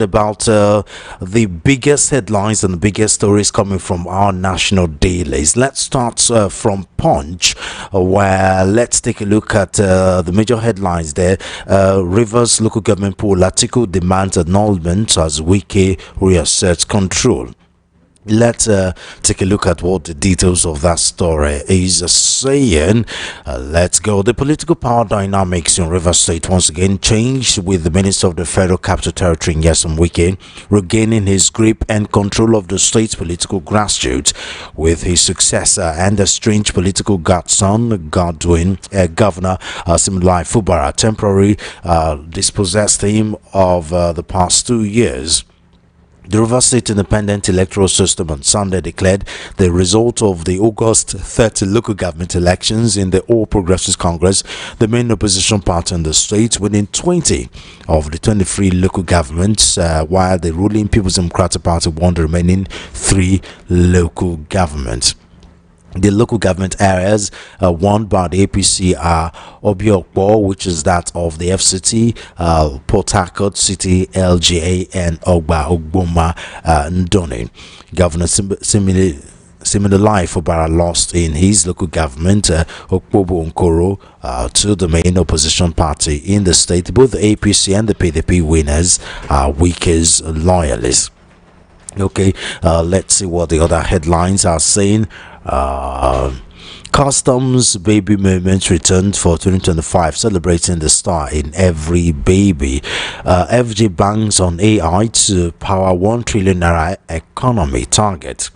about the biggest headlines and the biggest stories coming from our national dailies. Let's start from Punch, where let's take a look at the major headlines there. Rivers local government political demands annulment as Wike reasserts control. Let's take a look at what the details of that story is saying. Let's go. The political power dynamics in Rivers State once again changed, with the Minister of the Federal Capital Territory, Nyesom Wike, regaining his grip and control of the state's political grassroots, with his successor and estranged political godson, Governor Similai Fubara, temporarily dispossessed him of the past 2 years. The Rivers State Independent Electoral System on Sunday declared the result of the August 30 local government elections in the All Progressives Congress, the main opposition party in the state, winning 20 of the 23 local governments, while the ruling People's Democratic Party won the remaining 3 local governments. The local government areas won by the APC are Obiokpo, which is that of the FCT, Port Harcourt City, LGA, and Ogboma Ndoni. Governor Similai Fubara lost in his local government, Okpobo Nkoro, to the main opposition party in the state. Both the APC and the PDP winners are Wike's loyalists. Okay, let's see what the other headlines are saying. Customs baby movement returned for 2025, celebrating the star in every baby. FG banks on AI to power 1 trillion naira economy target.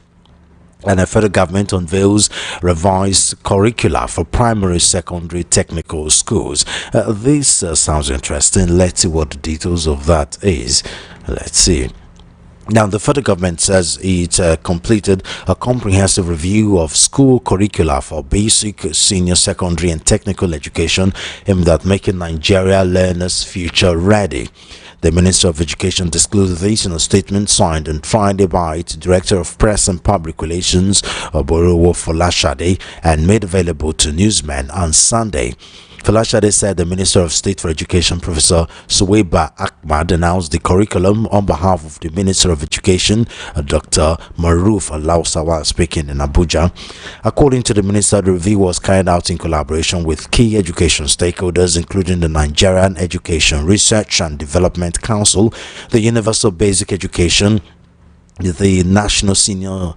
And the federal government unveils revised curricula for primary, secondary, technical schools. This sounds interesting. Let's see what the details of that is. Let's see. Now, the federal government says it completed a comprehensive review of school curricula for basic, senior, secondary, and technical education aimed at making Nigeria learners future ready. The Minister of Education disclosed this in a statement signed on Friday by its Director of Press and Public Relations, Oborowo Folashade, and made available to newsmen on Sunday. Folashade said the Minister of State for Education, Professor Suwaiba Ahmad, announced the curriculum on behalf of the Minister of Education, Dr. Maruf Alausawa, speaking in Abuja. According to the Minister, the review was carried out in collaboration with key education stakeholders, including the Nigerian Education Research and Development Council, the Universal Basic Education, the National Senior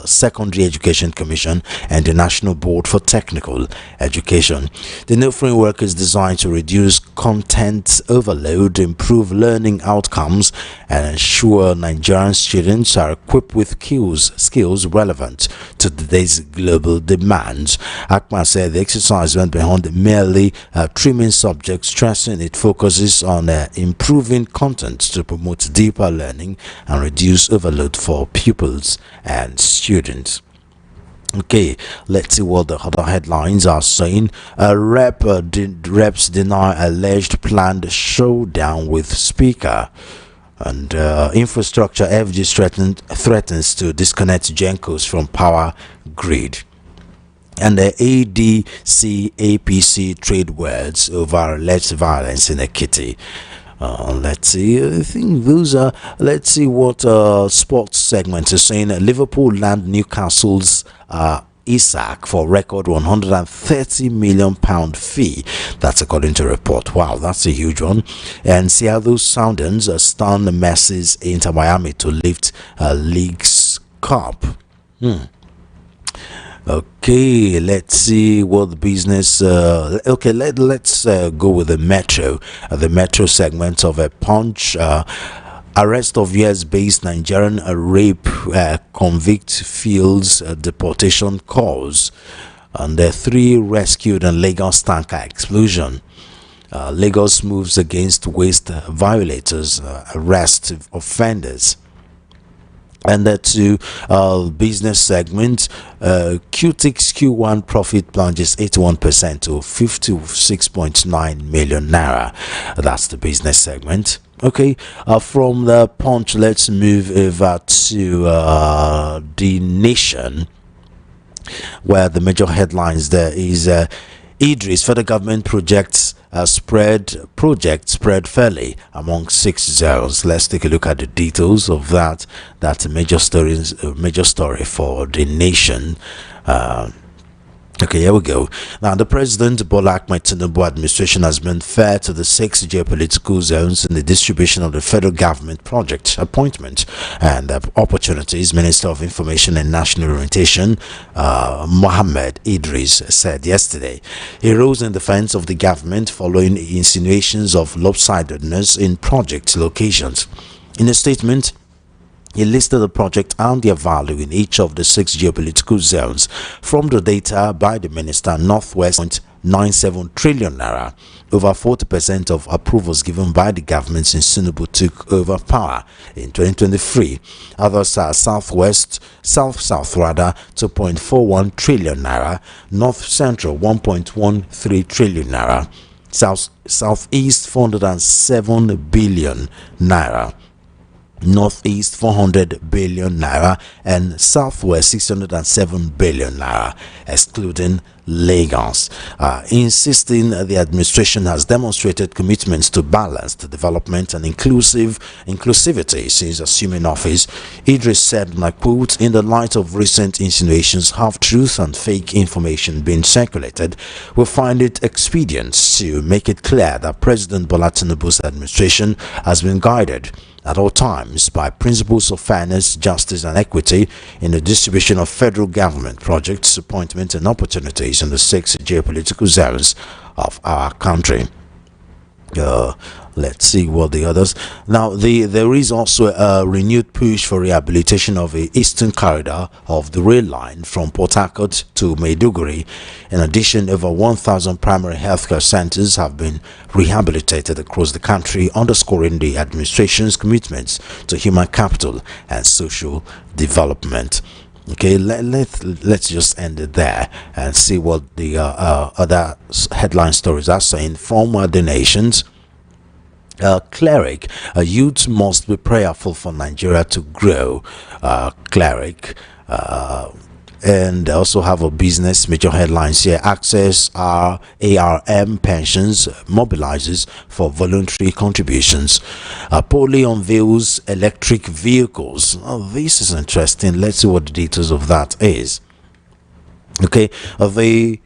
Secondary Education Commission, and the National Board for Technical Education. The new framework is designed to reduce content overload, improve learning outcomes, and ensure Nigerian students are equipped with skills relevant to today's global demands. Akman said the exercise went beyond merely trimming subjects, stressing it focuses on improving content to promote deeper learning and reduce overload for pupils and students. Okay, let's see what the other headlines are saying. Reps deny alleged planned showdown with Speaker. And infrastructure FG threatens to disconnect Gencos from power grid. And the ADC APC trade words over alleged violence in Ekiti. Let's see. I think those are. Let's see what sports segment is saying. Liverpool land Newcastle's Isak for record £130 million fee. That's according to a report. Wow, that's a huge one. And Seattle Sounders stun Messi's Inter Miami to lift League's Cup. Okay, let's see what the business. Okay, let's go with the metro segment of a Punch. Arrest of US-based Nigerian rape convict fields deportation cause, and the 3 rescued in Lagos tanker explosion. Lagos moves against waste violators, arrest offenders. And that to business segment, QTIC's Q1 profit plunges 81% to 56.9 million naira. That's the business segment. Okay, from the Punch, let's move over to the Nation, where the major headlines there is Idris, federal government projects spread fairly among 6 zones. Let's take a look at the details of that. That's a major story for the nation. Okay, here we go. Now, the President Bola Ahmed Tinubu administration has been fair to the 6 geopolitical zones in the distribution of the federal government project appointment and opportunities. Minister of Information and National Orientation, Mohammed Idris, said yesterday. He rose in defense of the government following insinuations of lopsidedness in project locations. In a statement, he listed the project and their value in each of the 6 geopolitical zones. From the data by the minister, Northwest 0.97 trillion naira. Over 40% of approvals given by the government in Tinubu took over power in 2023. Others are South 2.41 trillion naira, North Central 1.13 trillion naira, Southeast 407 billion naira, Northeast 400 billion naira, and Southwest 607 billion naira, excluding Lagos, insisting the administration has demonstrated commitments to balanced development and inclusivity since assuming office. Idris said, and I quote, "In the light of recent insinuations, half-truth and fake information being circulated, we find it expedient to make it clear that President Bola Tinubu's administration has been guided at all times by principles of fairness, justice, and equity in the distribution of federal government projects, appointments, and opportunities in the 6 geopolitical zones of our country." Let's see what the others. Now, there is also a renewed push for rehabilitation of the eastern corridor of the rail line from Port Harcourt to Maiduguri. In addition, over 1,000 primary healthcare centers have been rehabilitated across the country, underscoring the administration's commitments to human capital and social development. Okay, let's just end it there and see what the other headline stories are saying. From the nations, cleric, youth must be prayerful for Nigeria to grow. Cleric, and they also have a business major headlines here. Access ARM pensions mobilizes for voluntary contributions. Poly unveils electric vehicles. This is interesting. Let's see what the details of that is. Okay, the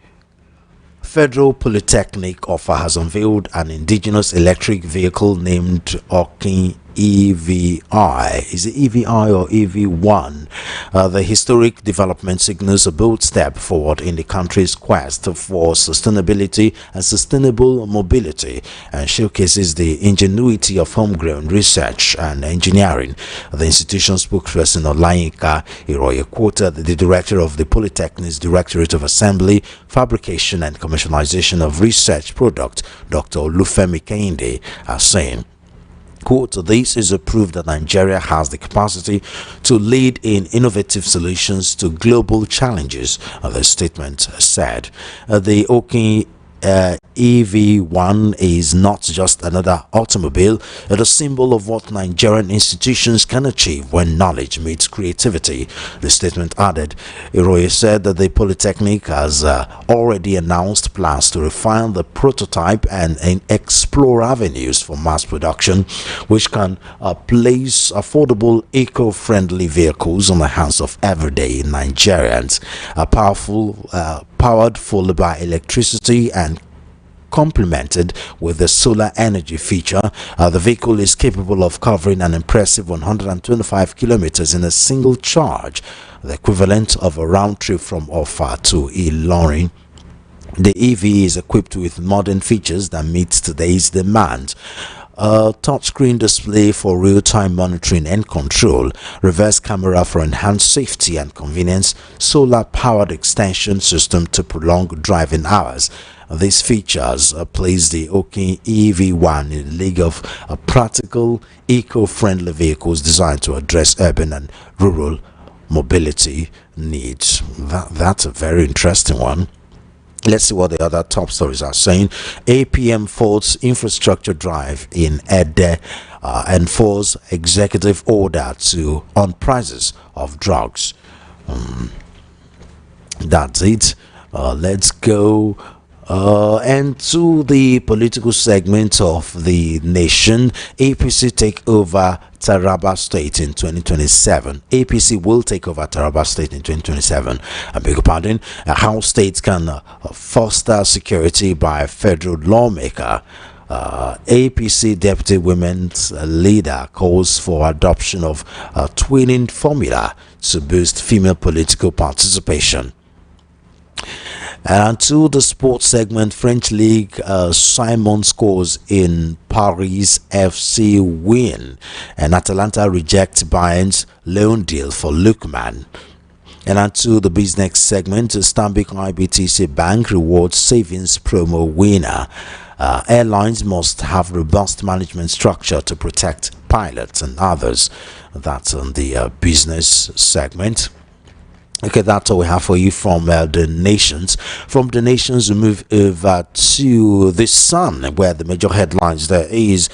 Federal Polytechnic offer has unveiled an indigenous electric vehicle named Okin EVI. Is it EVI or EV1? The historic development signals a bold step forward in the country's quest for sustainability and sustainable mobility, and showcases the ingenuity of homegrown research and engineering. The institution's spokesperson Olayinka Iroye quoted the director of the Polytechnic's Directorate of Assembly, Fabrication and Commercialization of Research Product, Dr. Olufemi Makinde, as saying, quote, "This is a proof that Nigeria has the capacity to lead in innovative solutions to global challenges," the statement said. The Okin EV1 is not just another automobile, it is a symbol of what Nigerian institutions can achieve when knowledge meets creativity, the statement added. Iroye said that the Polytechnic has already announced plans to refine the prototype and explore avenues for mass production, which can place affordable, eco-friendly vehicles on the hands of everyday Nigerians. Powered fully by electricity and complemented with the solar energy feature, the vehicle is capable of covering an impressive 125 kilometers in a single charge, the equivalent of a round trip from Offa to Ilorin. The EV is equipped with modern features that meet today's demand. A touchscreen display for real-time monitoring and control, reverse camera for enhanced safety and convenience, solar-powered extension system to prolong driving hours. These features place the Okin EV1 in the league of practical, eco-friendly vehicles designed to address urban and rural mobility needs. That's a very interesting one. Let's see what the other top stories are saying. APM faults infrastructure drive in Ede, enforce executive order on prices of drugs. That's it. Let's go And to the political segment of the nation, APC take over Taraba State in 2027. APC will take over Taraba State in 2027. I beg your pardon. How states can foster security by federal lawmaker. APC Deputy Women's Leader calls for adoption of twinning formula to boost female political participation. And to the sports segment, French League, Simon scores in Paris FC win, and Atalanta rejects Bayern's loan deal for Lookman. And onto the business segment, Stanbic IBTC Bank rewards savings promo winner. Airlines must have robust management structure to protect pilots and others. That's on the business segment. Okay, that's all we have for you from the nations. From the nations, we move over to the Sun, where the major headlines there is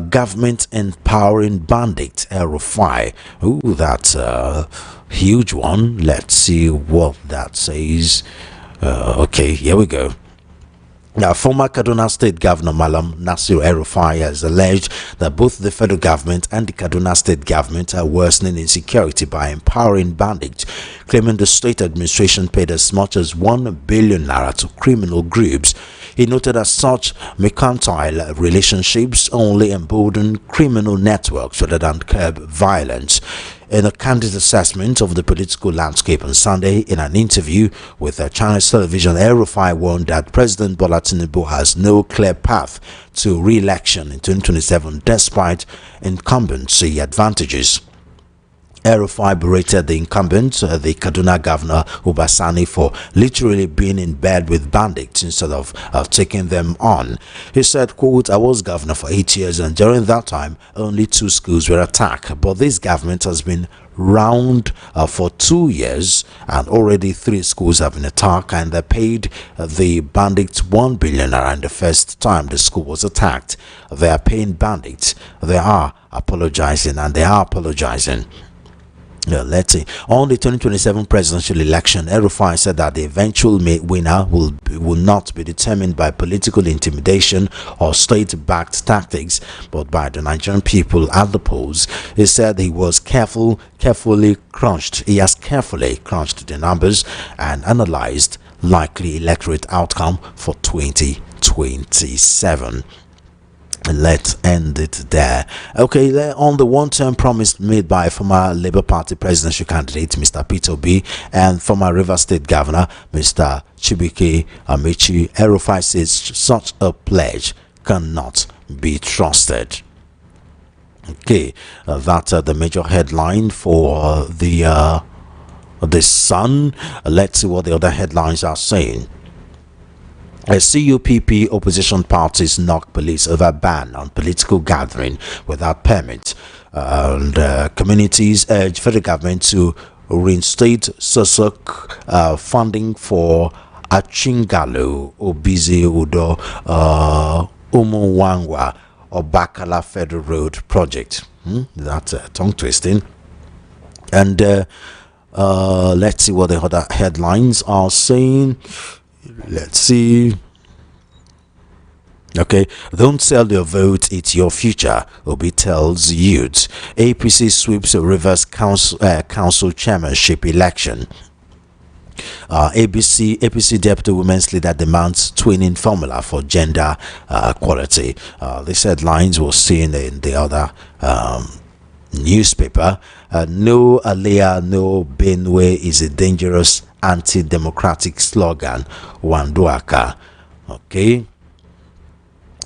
government empowering bandit El-Rufai. Ooh, that's a huge one. Let's see what that says. Okay, here we go. Now, former Kaduna State Governor Malam Nasir El-Rufai has alleged that both the federal government and the Kaduna State government are worsening insecurity by empowering bandits, claiming the state administration paid as much as 1 billion naira to criminal groups. He noted that such mercantile relationships only embolden criminal networks rather than curb violence. In a candid assessment of the political landscape on Sunday, in an interview with Channels Television, El-Rufai warned that President Bola Tinubu has no clear path to re-election in 2027 despite incumbency advantages. El-Rufai berated the incumbent, the Kaduna governor Uba Sani, for literally being in bed with bandits instead of taking them on. He said, quote, "I was governor for 8 years and during that time only 2 schools were attacked, but this government has been round for 2 years and already 3 schools have been attacked, and they paid the bandits 1 billion naira in the first time the school was attacked. They are paying bandits. They are apologizing and they are apologizing." Let's see. On the 2027 presidential election, El-Rufai said that the eventual winner will not be determined by political intimidation or state-backed tactics, but by the Nigerian people at the polls. He said he has carefully crunched the numbers and analyzed likely electorate outcome for 2027. Let's end it there. Okay, on the one-term promise made by former Labour Party presidential candidate Mr. Peter Obi and former Rivers State Governor Mr. Chibuike Amechi, El-Rufai says such a pledge cannot be trusted. Okay, that's the major headline for the Sun. Let's see what the other headlines are saying. CUPP opposition parties knock police over ban on political gathering without permit, and communities urge federal government to reinstate SOSOC funding for Achingalo, Obizi Udo, Umuwangwa, or Bakala Federal Road project. That's tongue twisting. And let's see what the other headlines are saying. Let's see. Okay, don't sell your vote, it's your future, Obi tells youths. APC sweeps Rivers Council chairmanship election. APC Deputy Women's Leader demands twinning formula for gender equality. These headlines were seen in the other newspaper. No Alea, no Benue is a dangerous anti-democratic slogan, Wanduaka. Okay,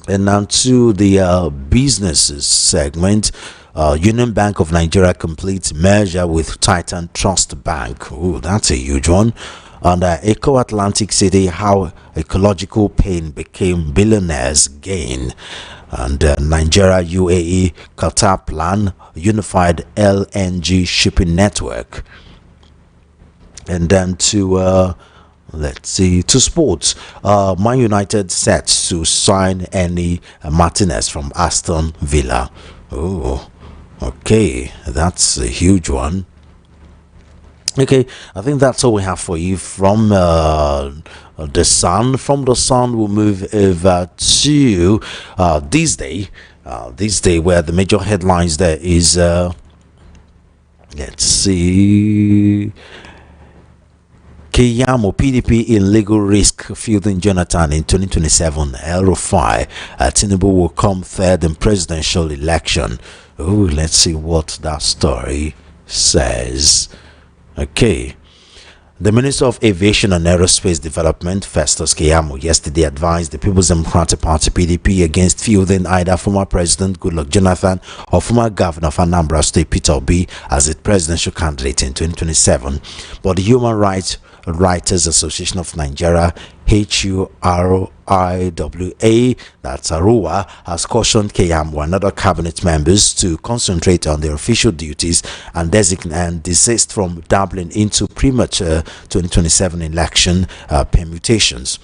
and now to the businesses segment. Union Bank of Nigeria completes merger with Titan Trust Bank. Oh, that's a huge one. And Eco Atlantic City, how ecological pain became billionaires' gain. And Nigeria UAE Qatar plan unified LNG shipping network. And then to let's see, to sports. Man United set to sign Eni Martinez from Aston Villa. Oh, okay, that's a huge one. Okay, I think that's all we have for you from the Sun. From the Sun, we'll move over to this day. This day, where the major headlines there is, let's see. Keyamo PDP in legal risk fielding Jonathan in 2027. El Rufai Tinubu will come third in presidential election. Oh, let's see what that story says. Okay. The Minister of Aviation and Aerospace Development, Festus Keyamo, yesterday advised the People's Democratic Party (PDP) against fielding either former President Goodluck Jonathan or former Governor of Anambra State Peter Obi as its presidential candidate in 2027. But the Human Rights Writers Association of Nigeria, HURIWA, that's Arua, has cautioned Keyamo and other cabinet members to concentrate on their official duties and desist from dabbling into premature 2027 election permutations.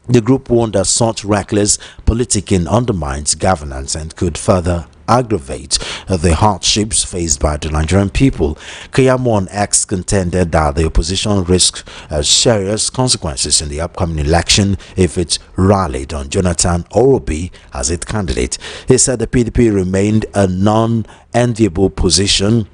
The group warned that such reckless politicking undermines governance and could further aggravate the hardships faced by the Nigerian people. Keyamo on X contended that the opposition risks serious consequences in the upcoming election if it rallied on Jonathan or Obi as its candidate. He said the PDP remained in a non-enviable position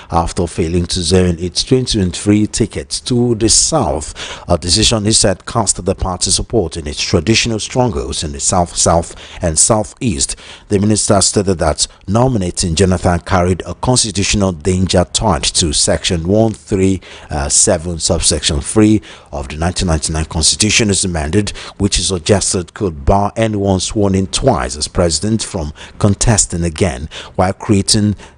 after failing to zone its 2023 tickets to the south, a decision he said cast the party support in its traditional strongholds in the south and southeast. The minister stated that nominating Jonathan carried a constitutional danger tied to section 137 subsection 3 of the 1999 constitution as amended, which is suggested could bar anyone sworn in twice as president from contesting again, while creating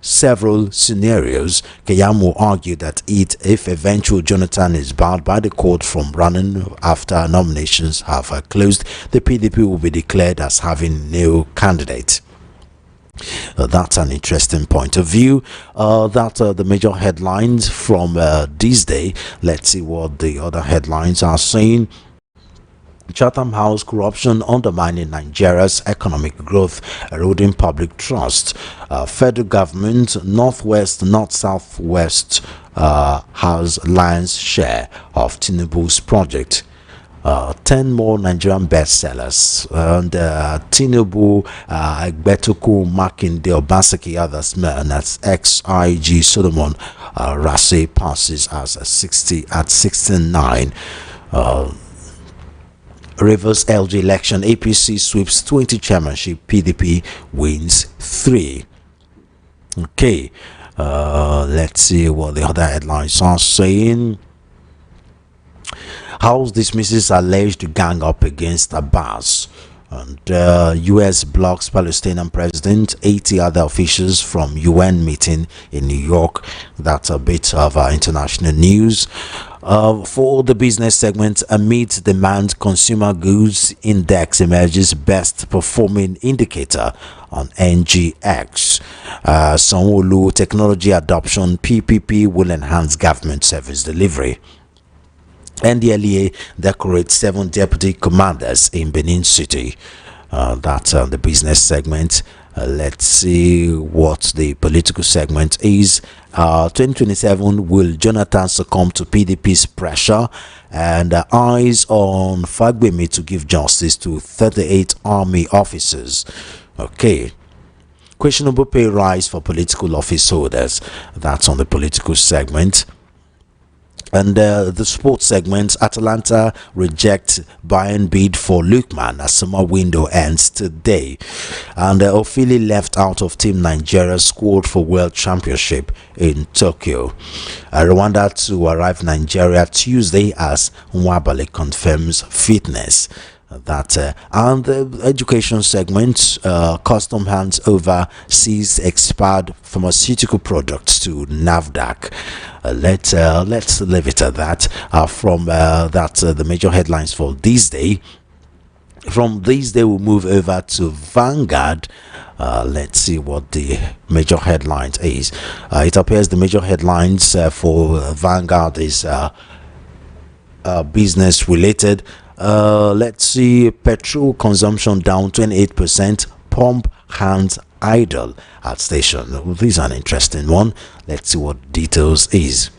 several scenarios. Keyamo argued that if eventual Jonathan is barred by the court from running after nominations have closed, the PDP will be declared as having no candidate. That's an interesting point of view. That's the major headlines from this day. Let's see what the other headlines are saying. Chatham House corruption undermining Nigeria's economic growth, eroding public trust. Federal government, Northwest, North Southwest has lion's share of Tinubu's project. 10 more Nigerian bestsellers, and Tinubu, Egbetuku, Makinde, Obaseki, others, and that's XIG Solomon Rase passes as 69. Rivers LG election, APC sweeps 20 chairmanship, PDP wins 3. Okay, let's see what the other headlines are saying. House dismisses alleged gang up against Abbas. And U.S. blocks Palestinian president, 80 other officials from UN meeting in New York. That's a bit of international news. For the business segment, amid demand, consumer goods index emerges best performing indicator on NGX. Sanwo-Olu technology adoption, PPP will enhance government service delivery. NDLEA decorates 7 deputy commanders in Benin City. That's the business segment. Let's see what the political segment is. 2027, will Jonathan succumb to PDP's pressure? And eyes on Fagbemi to give justice to 38 army officers. Okay. Questionable pay rise for political office holders. That's on the political segment. And the sports segment, Atalanta reject buying bid for Lookman as summer window ends today. And Ofili left out of Team Nigeria squad for World Championship in Tokyo. Rwanda to arrive Nigeria Tuesday as Nwabali confirms fitness. And the education segment, custom hands over seized expired pharmaceutical products to NAFDAC. Let's leave it at that. From the major headlines for this day. From this day, we'll move over to Vanguard. Let's see what the major headlines is. It appears the major headlines for Vanguard is business related. Let's see, petrol consumption down 28%, pump hands idle at station. This is an interesting one. Let's see what details is.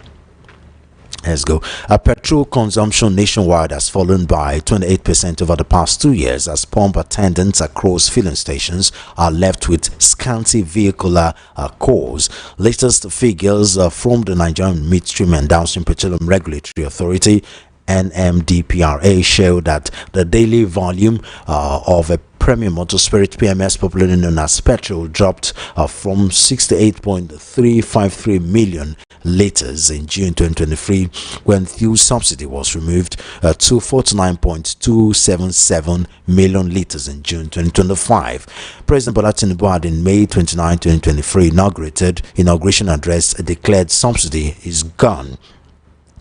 Let's go. Petrol consumption nationwide has fallen by 28% over the past 2 years as pump attendants across filling stations are left with scanty vehicular cores. Latest figures from the Nigerian Midstream and Downstream Petroleum Regulatory Authority NMDPRA show that the daily volume of a premium motor spirit PMS, popularly known as petrol, dropped from 68.353 million liters in June 2023 when fuel subsidy was removed to 49.277 million liters in June 2025. President Bola Tinubu had in May 29, 2023 inauguration address declared subsidy is gone,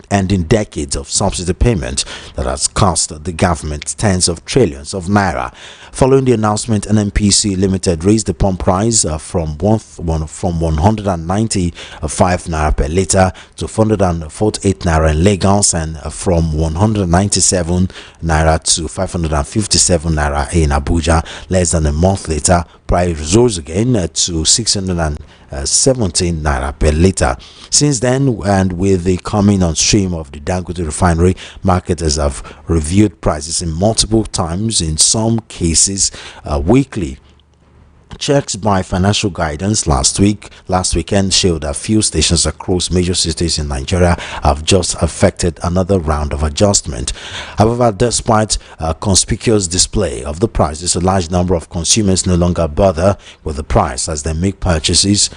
ending decades of subsidy payment that has cost the government tens of trillions of naira. Following the announcement, NNPC Limited raised the pump price from 195 naira per litre to 448 naira in Lagos and from 197 naira to 557 naira in Abuja. Less than a month later, price rose again to 617 naira per litre. Since then, and with the coming on stream of the Dangote refinery, marketers have reviewed prices in multiple times, in some cases weekly. Checks by financial guidance last weekend showed that fuel stations across major cities in Nigeria have just affected another round of adjustment. However, despite a conspicuous display of the prices, a large number of consumers no longer bother with the price as they make purchases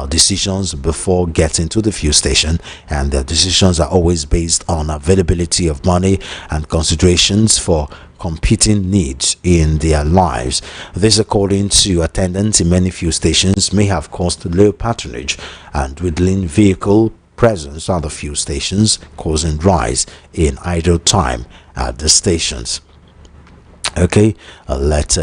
decisions before getting to the fuel station, and their decisions are always based on availability of money and considerations for competing needs in their lives. This, according to attendants in many fuel stations, may have caused low patronage and dwindling vehicle presence at the fuel stations, causing rise in idle time at the stations. Okay, let's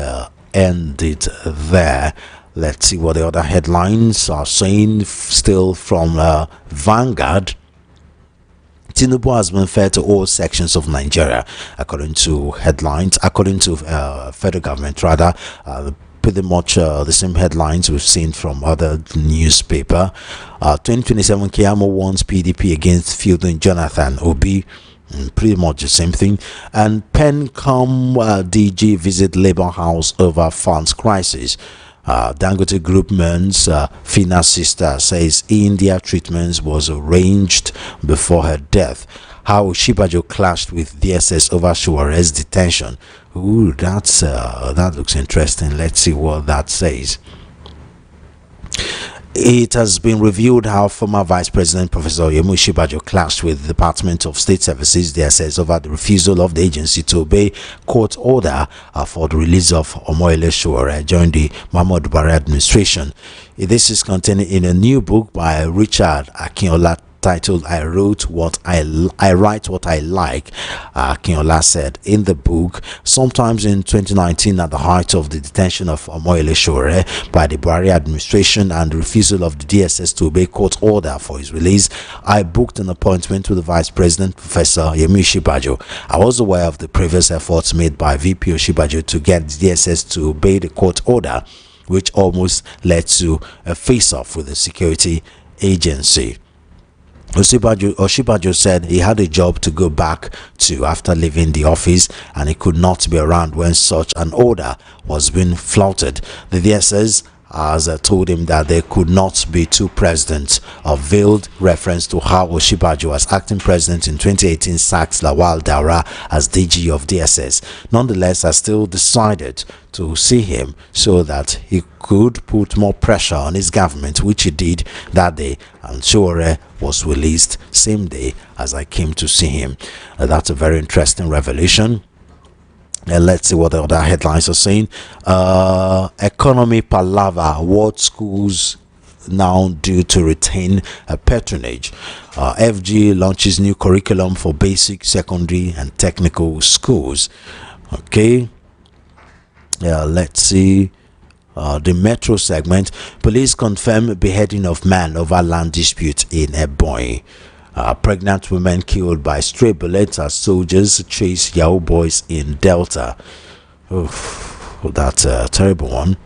end it there. Let's see what the other headlines are saying. Still from Vanguard. Tinubu has been fair to all sections of Nigeria, according to headlines, according to federal government rather. Pretty much the same headlines we've seen from other newspaper. 2027 Keyamo warns PDP against fielding Jonathan Obi. Pretty much the same thing. And Pencom DG visit Labour House over funds crisis. Dangote Group mourns Fina's sister, says India treatment was arranged before her death. How Oshibajo clashed with DSS over Suarez detention. Ooh, that looks interesting. Let's see what that says. It has been revealed how former Vice President Professor Yemi Oshibajo clashed with the Department of State Services DSS over the refusal of the agency to obey court order for the release of Omoyele Sowore during the Muhammadu Buhari administration. This is contained in a new book by Richard Akinola titled I write what I like. Akinola said in the book, sometimes in 2019, at the height of the detention of Omoyele Sowore by the Buhari administration and the refusal of the DSS to obey court order for his release, I booked an appointment with the Vice President Professor Yemi Oshibajo. I was aware of the previous efforts made by VP Oshibajo to get the DSS to obey the court order, which almost led to a face-off with the security agency. Oshibajo said he had a job to go back to after leaving the office and he could not be around when such an order was being flouted. The DSS has told him that there could not be two presidents, a veiled reference to how Oshibajo, as acting president in 2018, sacked Lawal Daura as DG of DSS. Nonetheless, has still decided to see him so that he could put more pressure on his government, which he did that day, and Sowore was released same day as I came to see him. That's a very interesting revelation. Let's see what the other headlines are saying. Economy palaver, what schools now do to retain patronage. FG launches new curriculum for basic, secondary and technical schools. Okay, let's see. The metro segment. Police confirm beheading of man over land dispute in Ebonyi. Pregnant women killed by stray bullets as soldiers chase Yahoo boys in Delta. Oof, that's a terrible one.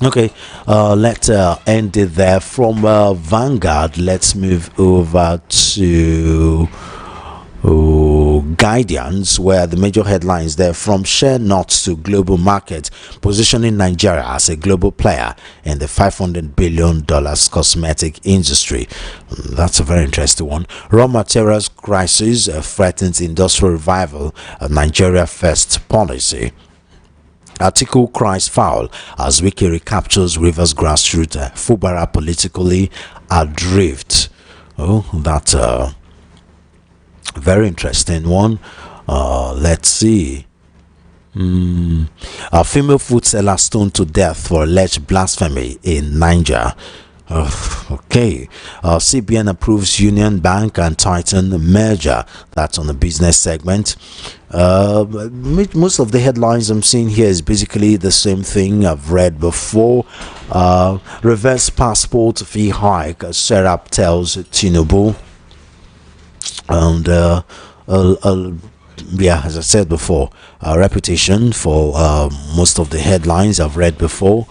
Okay, let's end it there. From Vanguard, let's move over to Guidance, where the major headlines there: from share nuts to global market, positioning Nigeria as a global player in the $500 billion cosmetic industry. That's a very interesting one. Raw materials crisis threatens industrial revival, Nigeria first policy. Article cries foul as Wiki recaptures Rivers grassroots Fubara politically adrift. Oh, that's a very interesting one. Let's see. A female food seller stoned to death for alleged blasphemy in Niger. Okay. CBN approves Union Bank and Titan merger. That's on the business segment. Most of the headlines I'm seeing here is basically the same thing I've read before. Reverse passport fee hike, Serap tells Tinubu. And yeah, as I said before, reputation for most of the headlines I've read before.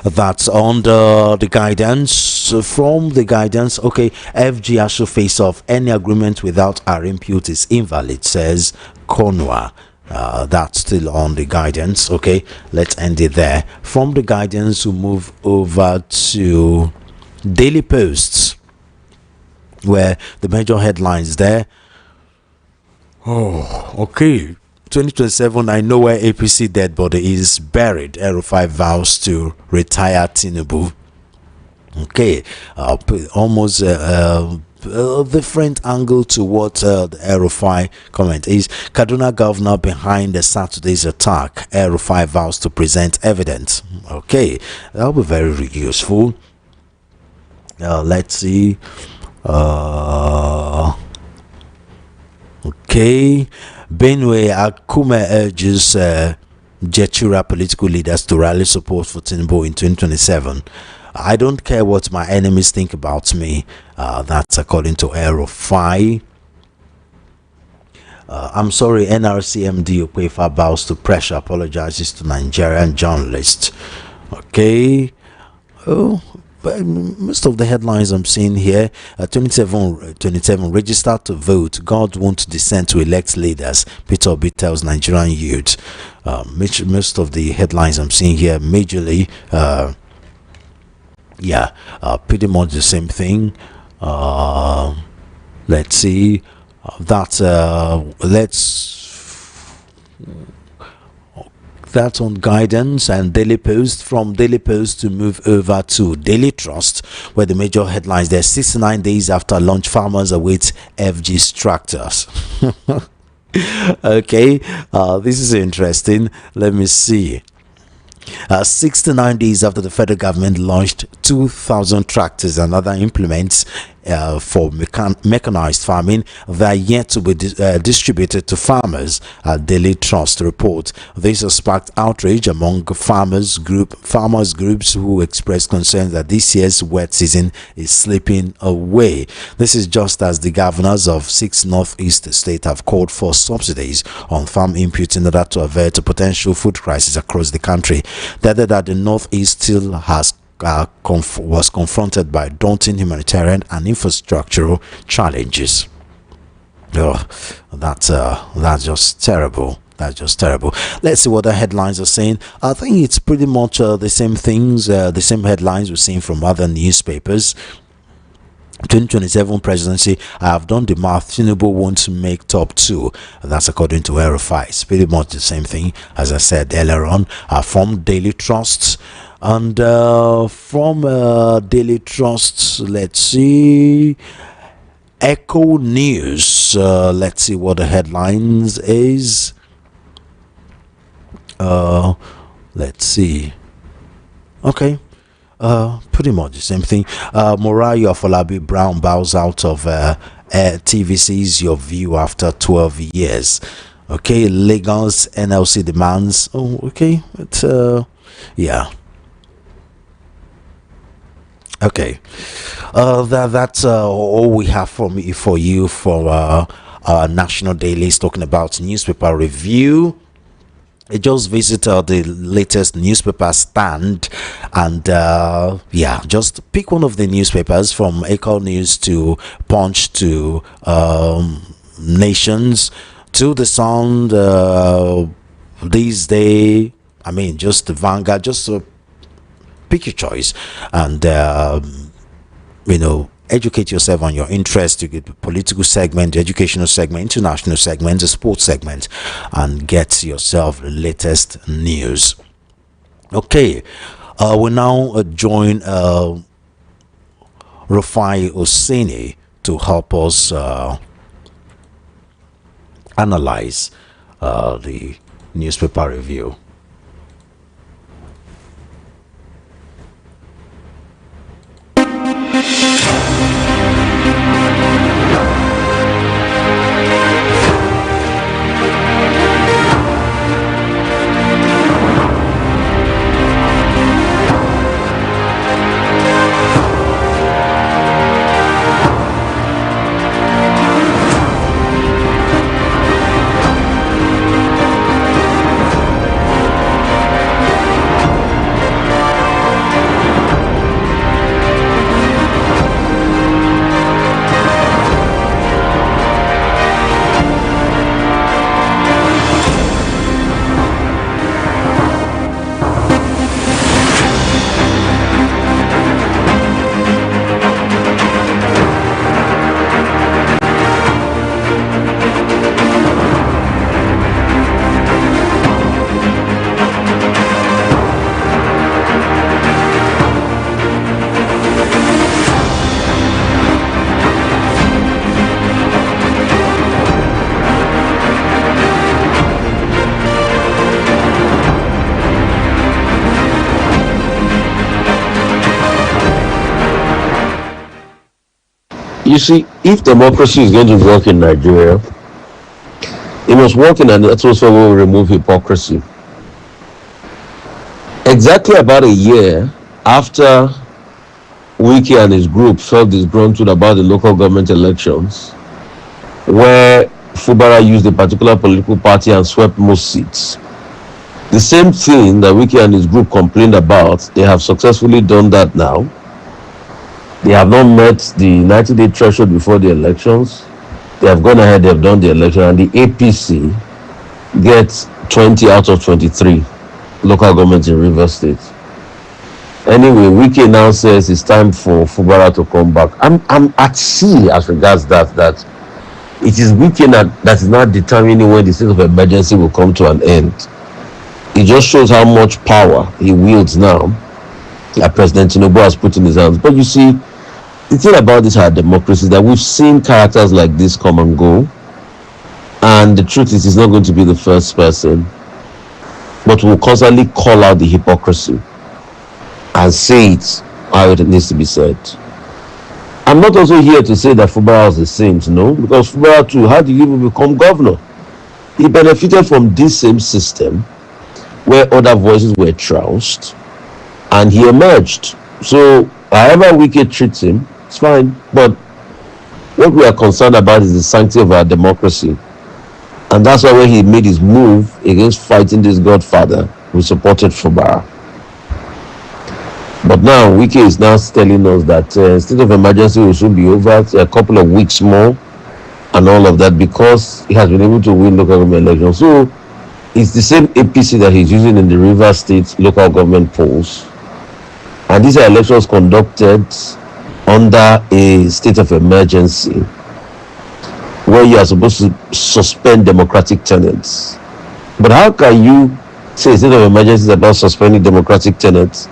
That's on the guidance. From the guidance, okay, FG has to face off. Any agreement without our input is invalid, says Konwa. That's still on the guidance. Okay, let's end it there. From the guidance, we move over to Daily Posts, where the major headlines there. Oh, okay. 2027, I know where APC dead body is buried. Aero5 vows to retire Tinubu. Okay, almost a different angle to what the Aero5 comment is. Kaduna governor behind the Saturday's attack. Aero5 vows to present evidence. Okay, that'll be very useful. Let's see. Okay, Benue Akume urges Jechura political leaders to rally support for Tinubu in 2027. I don't care what my enemies think about me. That's according to Aero5. I'm sorry, NRCMD Okwefa bows to pressure, apologizes to Nigerian journalists. Okay. Oh, but most of the headlines I'm seeing here, 27 registered to vote. God won't descend to elect leaders. Peter Obi tells Nigerian youth. Most of the headlines I'm seeing here, majorly, pretty much the same thing. Let's see. That's on guidance and Daily Post. From Daily Post to move over to Daily Trust, where the major headlines there: 69 days after launch, farmers await FG's tractors. Okay, this is interesting. Let me see. 69 days after the federal government launched 2,000 tractors and other implements for mechanized farming, they are yet to be distributed to farmers. Daily Trust report. This has sparked outrage among farmers groups who expressed concern that this year's wet season is slipping away. This is just as the governors of 6 northeast states have called for subsidies on farm inputs in order to avert a potential food crisis across the country. The other that the northeast still has was confronted by daunting humanitarian and infrastructural challenges. That's just terrible. That's just terrible. Let's see what the headlines are saying. I think it's pretty much the same things, the same headlines we're seeing from other newspapers. 2027 presidency, I have done the math. Tinubu won't make top 2. That's according to Aero5. It's pretty much the same thing as I said earlier on. From Daily Trust. And from Daily Trust, let's see. Echo News. Let's see what the headlines is. Let's see. Okay. Pretty much the same thing. Morayo Afolabi Brown bows out of TVC's Your View after 12 years. Okay, Lagos NLC demands. Oh, okay. It's yeah. Okay. That's all we have for you for our national dailies talking about newspaper review. I just visited the latest newspaper stand, and yeah, just pick one of the newspapers from Echo News to Punch to Nations to the Sound. These day, I mean, just the Vanguard. Just pick your choice, and educate yourself on your interest. You get the political segment, the educational segment, international segment, the sports segment, and get yourself the latest news. Okay, we now join Rufai Oseni to help us analyze the newspaper review. You see, if democracy is going to work in Nigeria, it must work in an atmosphere where we remove hypocrisy. Exactly about a year after Wiki and his group felt disgruntled about the local government elections, where Fubara used a particular political party and swept most seats. The same thing that Wiki and his group complained about, they have successfully done that now. They have not met the 90-day threshold before the elections. They have gone ahead, they have done the election, and the APC gets 20 out of 23 local governments in Rivers State. Anyway, Wiki now says it's time for Fubara to come back. I'm at sea as regards that it is Wiki that is not determining when the state of emergency will come to an end. It just shows how much power he wields now that President Tinubu has put in his hands. But you see, the thing about this our democracy is that we've seen characters like this come and go, and the truth is he's not going to be the first person, but we'll constantly call out the hypocrisy and say it how it needs to be said. I'm not also here to say that Fubara was the same, no, because Fubara too, how did he even become governor? He benefited from this same system where other voices were trounced, and he emerged. So however Wiki treats him, it's fine. But what we are concerned about is the sanctity of our democracy. And that's why when he made his move against fighting this godfather, we supported Fubara. But now Wiki is now telling us that state of emergency will soon be over, a couple of weeks more, and all of that, because he has been able to win local government elections. So it's the same APC that he's using in the Rivers State local government polls. And these are elections conducted under a state of emergency where you are supposed to suspend democratic tenets. But how can you say a state of emergency is about suspending democratic tenets,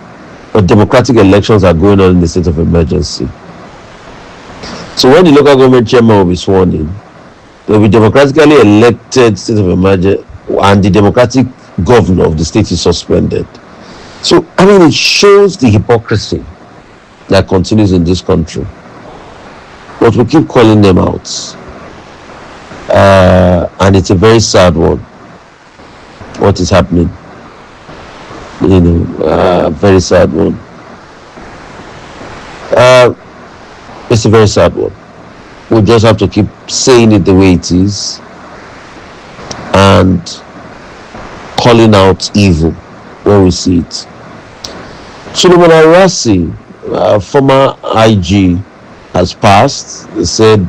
but democratic elections are going on in the state of emergency? So when the local government chairman will be sworn in, there will be democratically elected state of emergency, and the democratic governor of the state is suspended. So, I mean, it shows the hypocrisy that continues in this country. But we keep calling them out. And it's a very sad one, what is happening. Very sad one. It's a very sad one. We just have to keep saying it the way it is and calling out evil when we see it. Solomon Arasi, former IG, has passed. They said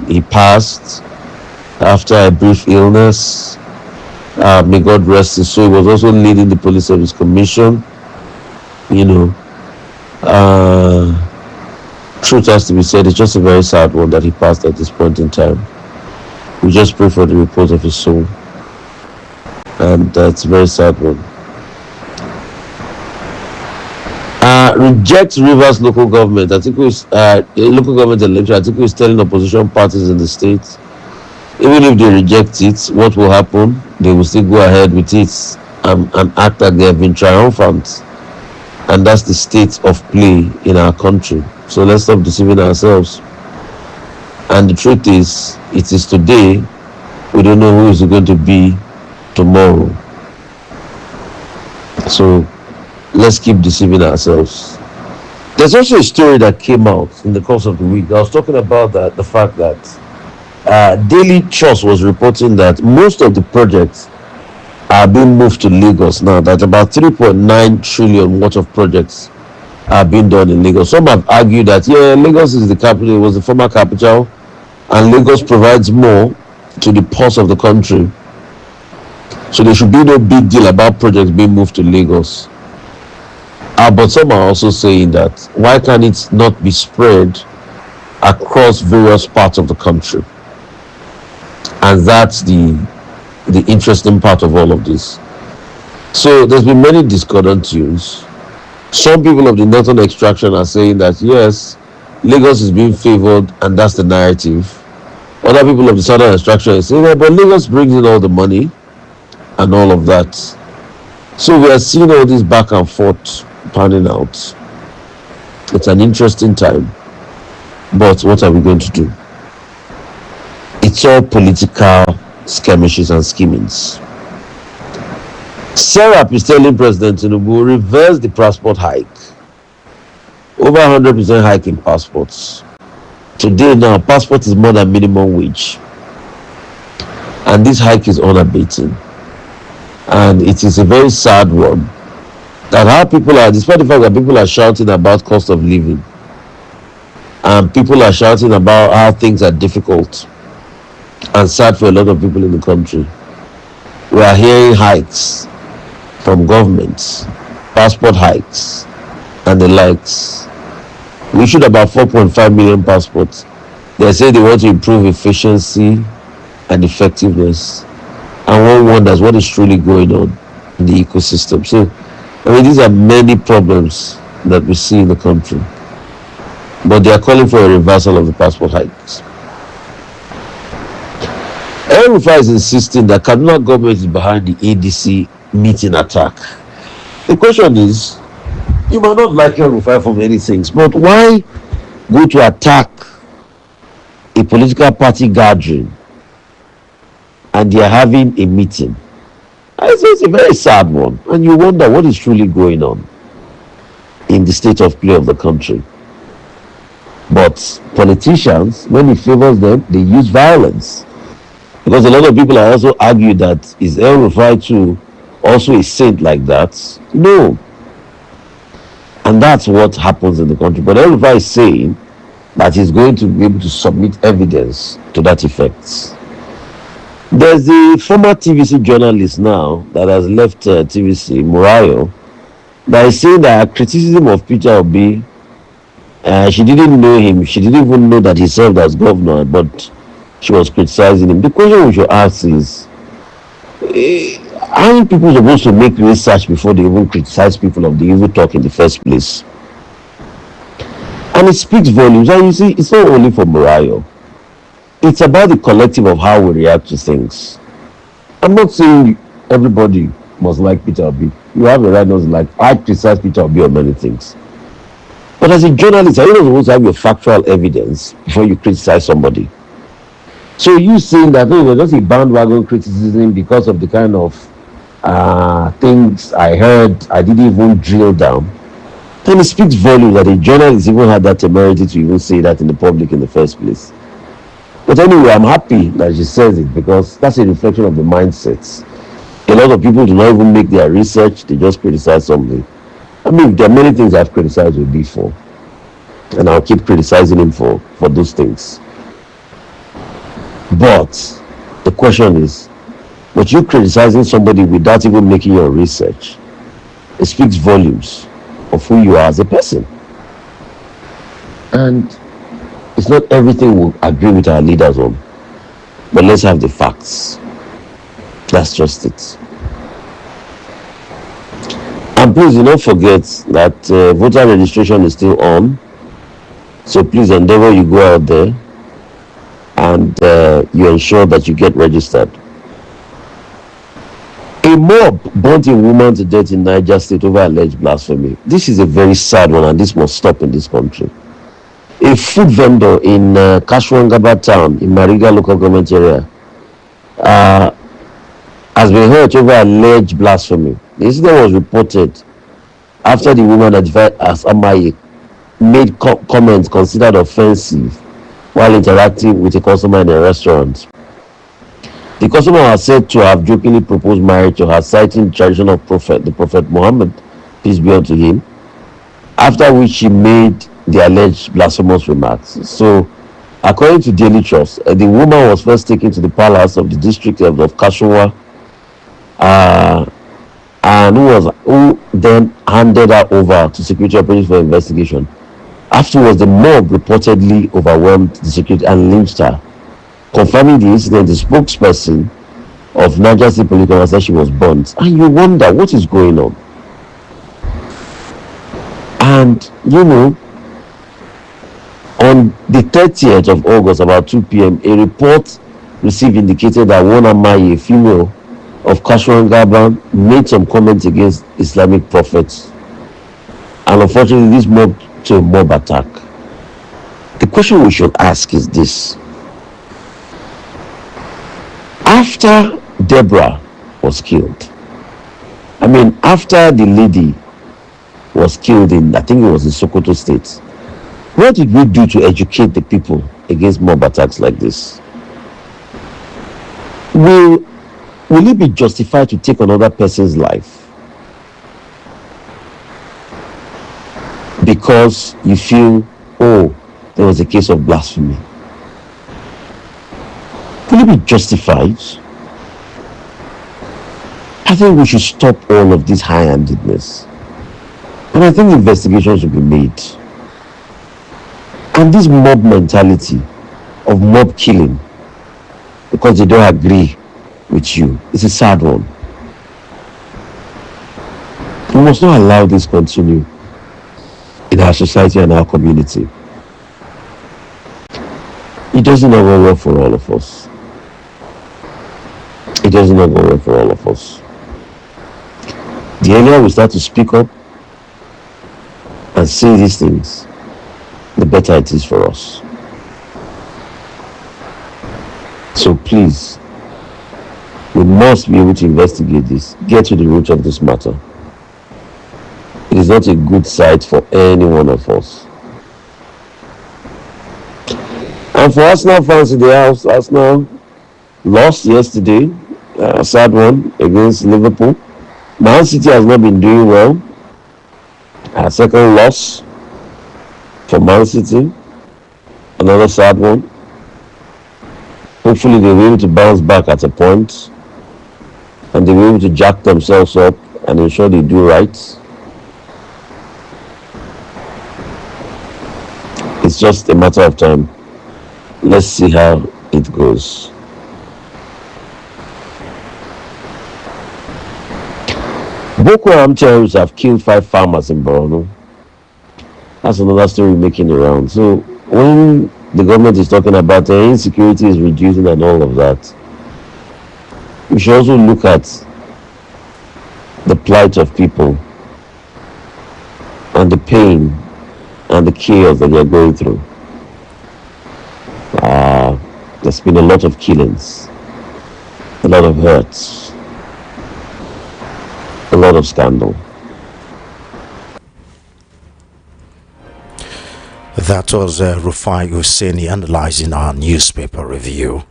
he passed after a brief illness. May God rest his soul. He was also leading the Police Service Commission. You know, truth has to be said, it's just a very sad one that he passed at this point in time. We just pray for the repose of his soul. And that's a very sad one. Reject Rivers local government. Local government election. Atiku is telling opposition parties in the state, even if they reject it, what will happen? They will still go ahead with it and act like they have been triumphant. And that's the state of play in our country. So let's stop deceiving ourselves. And the truth is, it is today. We don't know who is going to be tomorrow. So let's keep deceiving ourselves. There's also a story that came out in the course of the week. I was talking about the fact that Daily Trust was reporting that most of the projects are being moved to Lagos now. That about 3.9 trillion worth of projects are being done in Lagos. Some have argued that Lagos is the capital, it was the former capital, and Lagos provides more to the pulse of the country. So there should be no big deal about projects being moved to Lagos. But some are also saying that why can't it not be spread across various parts of the country? And that's the interesting part of all of this. So there's been many discordant views. Some people of the northern extraction are saying that yes, Lagos is being favored and that's the narrative. Other people of the southern extraction are saying, but Lagos brings in all the money and all of that. So we are seeing all this back and forth panning out. It's an interesting time. But what are we going to do? It's all political skirmishes and schemings. Serap is telling President Tinubu reverse the passport hike. Over 100% hike in passports. Today now, passport is more than minimum wage. And this hike is unabating. And it is a very sad one. That how people are, despite the fact that people are shouting about cost of living, and people are shouting about how things are difficult and sad for a lot of people in the country, we are hearing hikes from governments, passport hikes, and the likes. We issued about 4.5 million passports. They say they want to improve efficiency and effectiveness. And one wonders what is truly going on in the ecosystem. So, these are many problems that we see in the country. But they are calling for a reversal of the passport hikes. El-Rufai is insisting that Kaduna government is behind the ADC meeting attack. The question is, you might not like El-Rufai for many things, but why go to attack a political party gathering and they are having a meeting? It's a very sad one, and you wonder what is truly going on in the state of play of the country. But politicians, when it favors them, they use violence. Because a lot of people are also argue that is El-Rufai too also a saint like that? No. And that's what happens in the country. But El-Rufai is saying that he's going to be able to submit evidence to that effect. There's a former TVC journalist now that has left TVC, Murayo, that is saying that her criticism of Peter Obi, she didn't know him. She didn't even know that he served as governor, but she was criticizing him. The question we should ask is, aren't people supposed to make research before they even criticize people of the evil talk in the first place? And it speaks volumes. And you see, it's not only for Murayo. It's about the collective of how we react to things. I'm not saying everybody must like Peter Obi. You have a right not to like. I criticize Peter Obi on many things. But as a journalist, are you not supposed to have your factual evidence before you criticize somebody? So you saying that it was just a bandwagon criticism because of the kind of things I heard, I didn't even drill down. Then it speaks volumes that a journalist even had that temerity to even say that in the public in the first place. But anyway, I'm happy that she says it because that's a reflection of the mindsets. A A lot of people do not even make their research, they just criticize something. I mean, there are many things I've criticized Obi for, and I'll keep criticizing him for those things. But the question is, but you criticizing somebody without even making your research, it speaks volumes of who you are as a person. And it's not everything we'll agree with our leaders on, but let's have the facts. That's just it. And please do not forget that voter registration is still on. So please endeavor you go out there and you ensure that you get registered. A mob burnt a woman to death in Niger State over alleged blasphemy. This is a very sad one, and this must stop in this country. A food vendor in Kashwangaba town in Mariga local government area has been hurt over alleged blasphemy. The incident was reported after the woman identified as Amaye made comments considered offensive while interacting with a customer in a restaurant. The customer was said to have jokingly proposed marriage to her, citing the tradition of the Prophet Muhammad, peace be unto him, after which she made the alleged blasphemous remarks. So, according to Daily Trust, the woman was first taken to the palace of the district of Kashuwa, and who then handed her over to security operations for investigation. Afterwards, the mob reportedly overwhelmed the security and lynched her. Confirming the incident, the spokesperson of Niger State Police Command said she was burnt. And you wonder what is going on. And you know, on the 30th of August, about 2 p.m., a report received indicated that one Amaye, a female of Kashwangaba, made some comments against Islamic prophets. And unfortunately, this moved to a mob attack. The question we should ask is this. After Deborah was killed, after the lady was killed in, I think it was in Sokoto State, what did we do to educate the people against mob attacks like this? Will it be justified to take another person's life because you feel, oh, there was a case of blasphemy? Will it be justified? I think we should stop all of this high-handedness. And I think investigations should be made. And this mob mentality of mob killing because they don't agree with you, it's a sad one. We must not allow this continue in our society and our community. It doesn't go well for all of us. It doesn't go well for all of us. The earlier we start to speak up and say these things, the better it is for us. So please, we must be able to investigate this, get to the root of this matter. It is not a good sight for any one of us. And for Arsenal fans in the house, Arsenal lost yesterday, a sad one against Liverpool. Man City has not been doing well. A second loss for Man City, another sad one. Hopefully they'll be able to bounce back at a point and they'll be able to jack themselves up and ensure they do right. It's just a matter of time. Let's see how it goes. Boko Haram terrorists have killed 5 farmers in Borno. That's another story making the round. So when the government is talking about insecurity is reducing and all of that, we should also look at the plight of people and the pain and the chaos that they're going through. There's been a lot of killings, a lot of hurts, a lot of scandal. That was Rufai Husseini analyzing our newspaper review.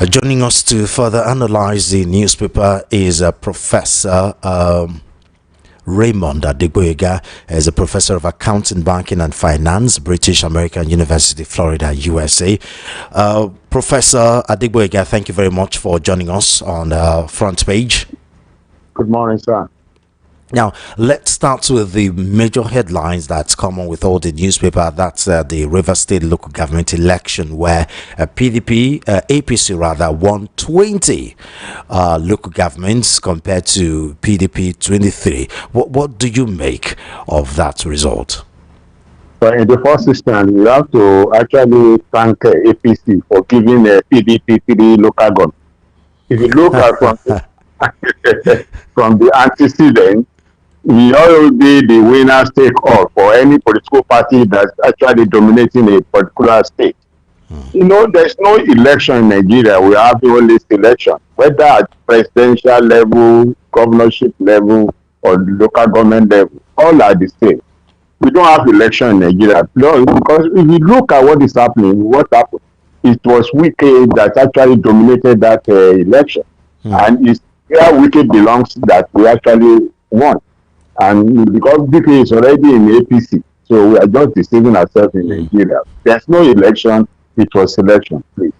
Joining us to further analyze the newspaper is Professor Raymond Adegboyega, is a professor of accounting, banking, and finance, British American University, Florida, USA. Professor Adegboyega, thank you very much for joining us on Front Page. Good morning, sir. Now, let's start with the major headlines that's common with all the newspaper. That's the Rivers State local government election, where PDP, APC rather, won 20 local governments compared to PDP 23. What do you make of that result? So in the first instance, we have to actually thank APC for giving PDP 3 local government. If you look at from the antecedent, we already the winners take all for any political party that's actually dominating a particular state. You know, there's no election in Nigeria. We have only election, whether at presidential level, governorship level, or local government level, all are the same. We don't have election in Nigeria. No, because if you look at what is happening, what happened, it was Wike that actually dominated that election. And it's where Wike belongs that we actually won. And because Wike is already in APC, so we are just deceiving ourselves in Nigeria. There's no election, it was selection, please.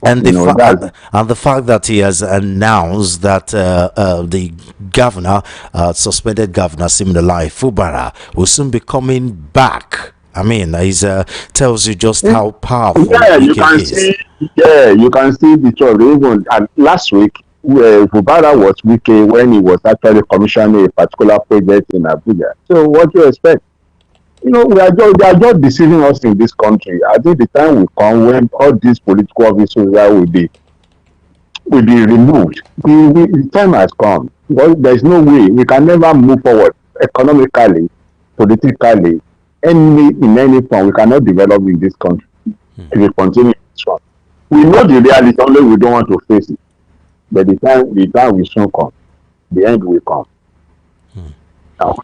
And the fact that he has announced that the governor, suspended governor Siminalayi Fubara, will soon be coming back. I mean, it tells you just how powerful you can is. See. Yeah, you can see the choice. Even last week, Fubara was Wike when he was actually commissioning a particular project in Abuja. So what do you expect? You know, they are just deceiving us in this country. I think the time will come when all these political officers will be removed. The time has come. Because there is no way we can never move forward economically, politically, in any form. We cannot develop in this country if we continue this one. We know the reality, only we don't want to face it. But the time will soon come. The end will come. Now,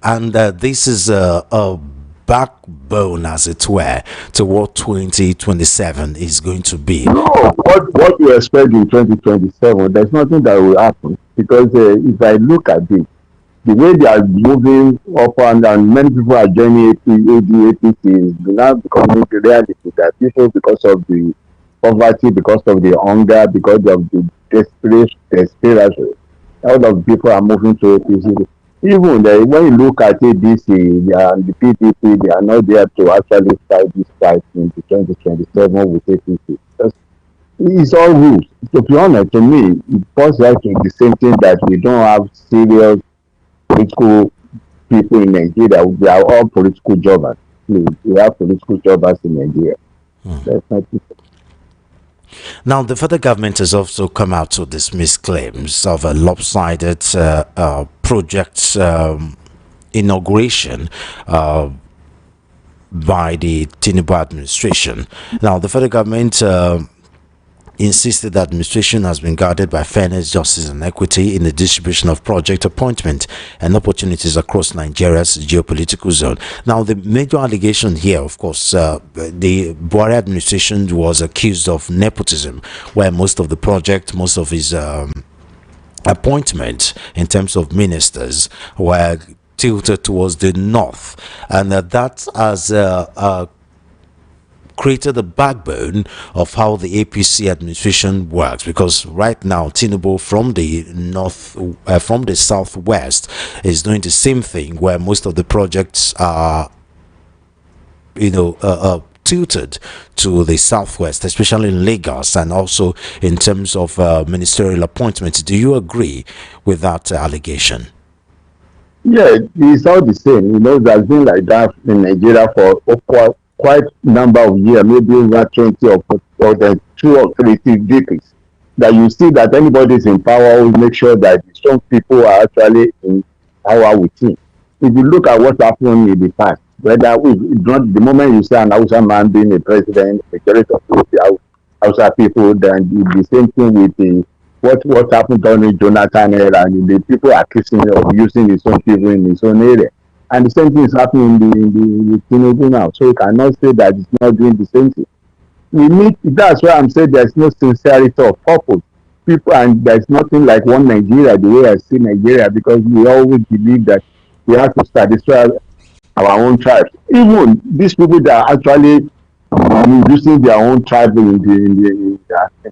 and this is a backbone, as it were, to what 2027 is going to be. No, what we expect in 2027, there's nothing that will happen. Because if I look at it, the way they are moving up and many people are joining APC is now becoming the reality that people, because of the poverty, because of the hunger, because of the desperation, a lot of people are moving to APC. Even when you look at ADC and the PDP, they are not there to actually fight this fight into 2027 with APC. It's all rules. To be honest, to me, it boils down to the same thing that we don't have serious political people in Nigeria. We are all political jobbers. We have political jobbers in Nigeria. That's not it. Now, the federal government has also come out to dismiss claims of a lopsided project inauguration by the Tinubu administration. Now, the federal government insisted that administration has been guided by fairness, justice, and equity in the distribution of project appointment and opportunities across Nigeria's geopolitical zone. Now, the major allegation here, of course, the Buhari administration was accused of nepotism, where most of the project, most of his appointments in terms of ministers were tilted towards the north, and that has created the backbone of how the APC administration works, because right now Tinubu from the north, from the southwest, is doing the same thing, where most of the projects are, tilted to the southwest, especially in Lagos, and also in terms of ministerial appointments. Do you agree with that allegation? Yeah, it's all the same. You know, there's been like that in Nigeria for quite number of years, maybe over 20 or 2 or 3 decades, that you see that anybody is in power will make sure that some people are actually in power with him. If you look at what happened in the past, whether the moment you see an Hausa man being a president, majority of Hausa people, then the same thing with what happened during Jonathan era, and the people are accusing him of using his own people in his own area. And the same thing is happening in the Tinubu now. So you cannot say that it's not doing the same thing. We need, that's why I'm saying there's no sincerity of purpose. People, and there's nothing like one Nigeria, the way I see Nigeria, because we always believe that we have to satisfy our own tribes. Even these people that are actually using their own tribe in